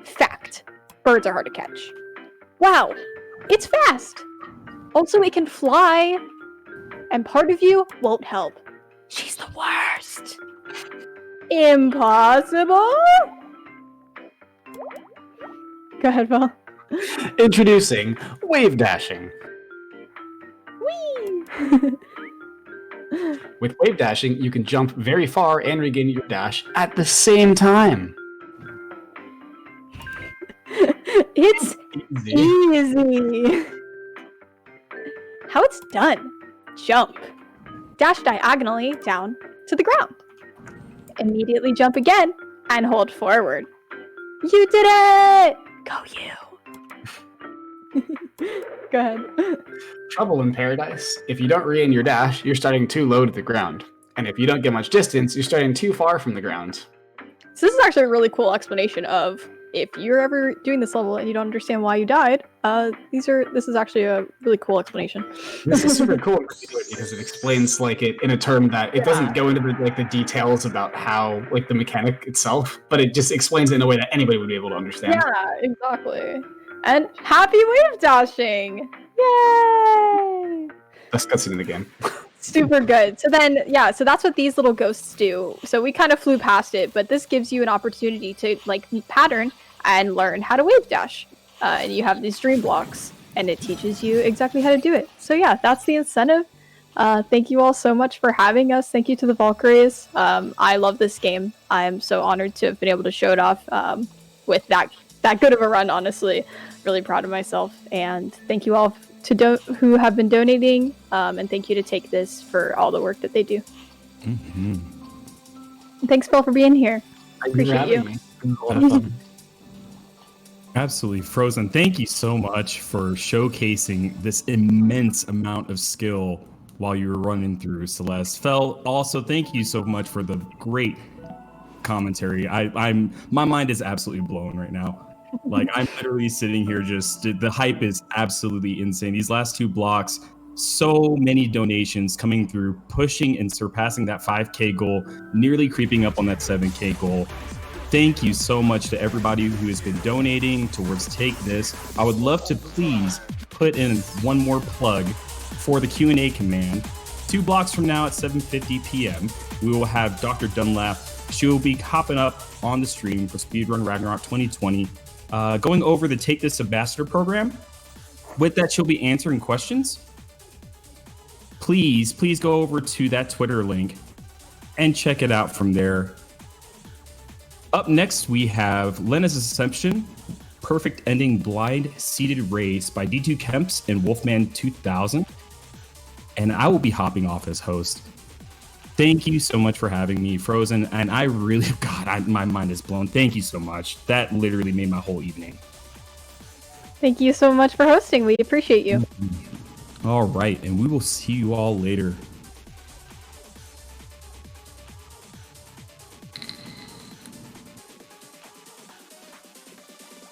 Fact. Birds are hard to catch. Wow. It's fast. Also, it can fly. And part of you won't help. She's the worst. Impossible? Go ahead, Phil. Introducing wave dashing. Whee! With wave dashing, you can jump very far and regain your dash at the same time. It's Easy. easy. How it's done. Jump. Dash diagonally down to the ground. Immediately jump again and hold forward. You did it! Go you. Go ahead. Trouble in paradise. If you don't regain your dash, you're starting too low to the ground. And if you don't get much distance, you're starting too far from the ground. So this is actually a really cool explanation of if you're ever doing this level and you don't understand why you died, this is actually a really cool explanation. This is super cool because it explains like it in a term that it doesn't go into the details about how like the mechanic itself, but it just explains it in a way that anybody would be able to understand. Yeah, exactly. And happy wave dashing! Yay! Best cutscene in the game. Super good. So then, yeah, so that's what these little ghosts do. So we kind of flew past it, but this gives you an opportunity to like pattern and learn how to wave dash. And you have these dream blocks, and it teaches you exactly how to do it. So yeah, that's the incentive. Thank you all so much for having us. Thank you to the Valkyries. I love this game. I'm so honored to have been able to show it off with that good of a run, honestly. Really proud of myself. And thank you all who have been donating, and thank you to Take This for all the work that they do. Mm-hmm. Thanks, Phil, for being here. I appreciate you. It's been a lot of fun. Absolutely. Frozen, thank you so much for showcasing this immense amount of skill while you were running through Celeste. Fel, also thank you so much for the great commentary. My mind is absolutely blown right now. Like, I'm literally sitting here the hype is absolutely insane. These last 2 blocks, so many donations coming through, pushing and surpassing that 5K goal, nearly creeping up on that 7K goal. Thank you so much to everybody who has been donating towards Take This. I would love to please put in one more plug for the Q&A command. 2 blocks from now at 7:50 p.m., we will have Dr. Dunlap. She will be hopping up on the stream for Speedrun Ragnarok 2020, going over the Take This Ambassador program. With that, she'll be answering questions. Please go over to that Twitter link and check it out from there. Up next, we have Lena's Assumption, Perfect Ending Blind Seated Race by D2 Kemps and Wolfman 2000. And I will be hopping off as host. Thank you so much for having me, Frozen. And I really, my mind is blown. Thank you so much. That literally made my whole evening. Thank you so much for hosting. We appreciate you. All right. And we will see you all later.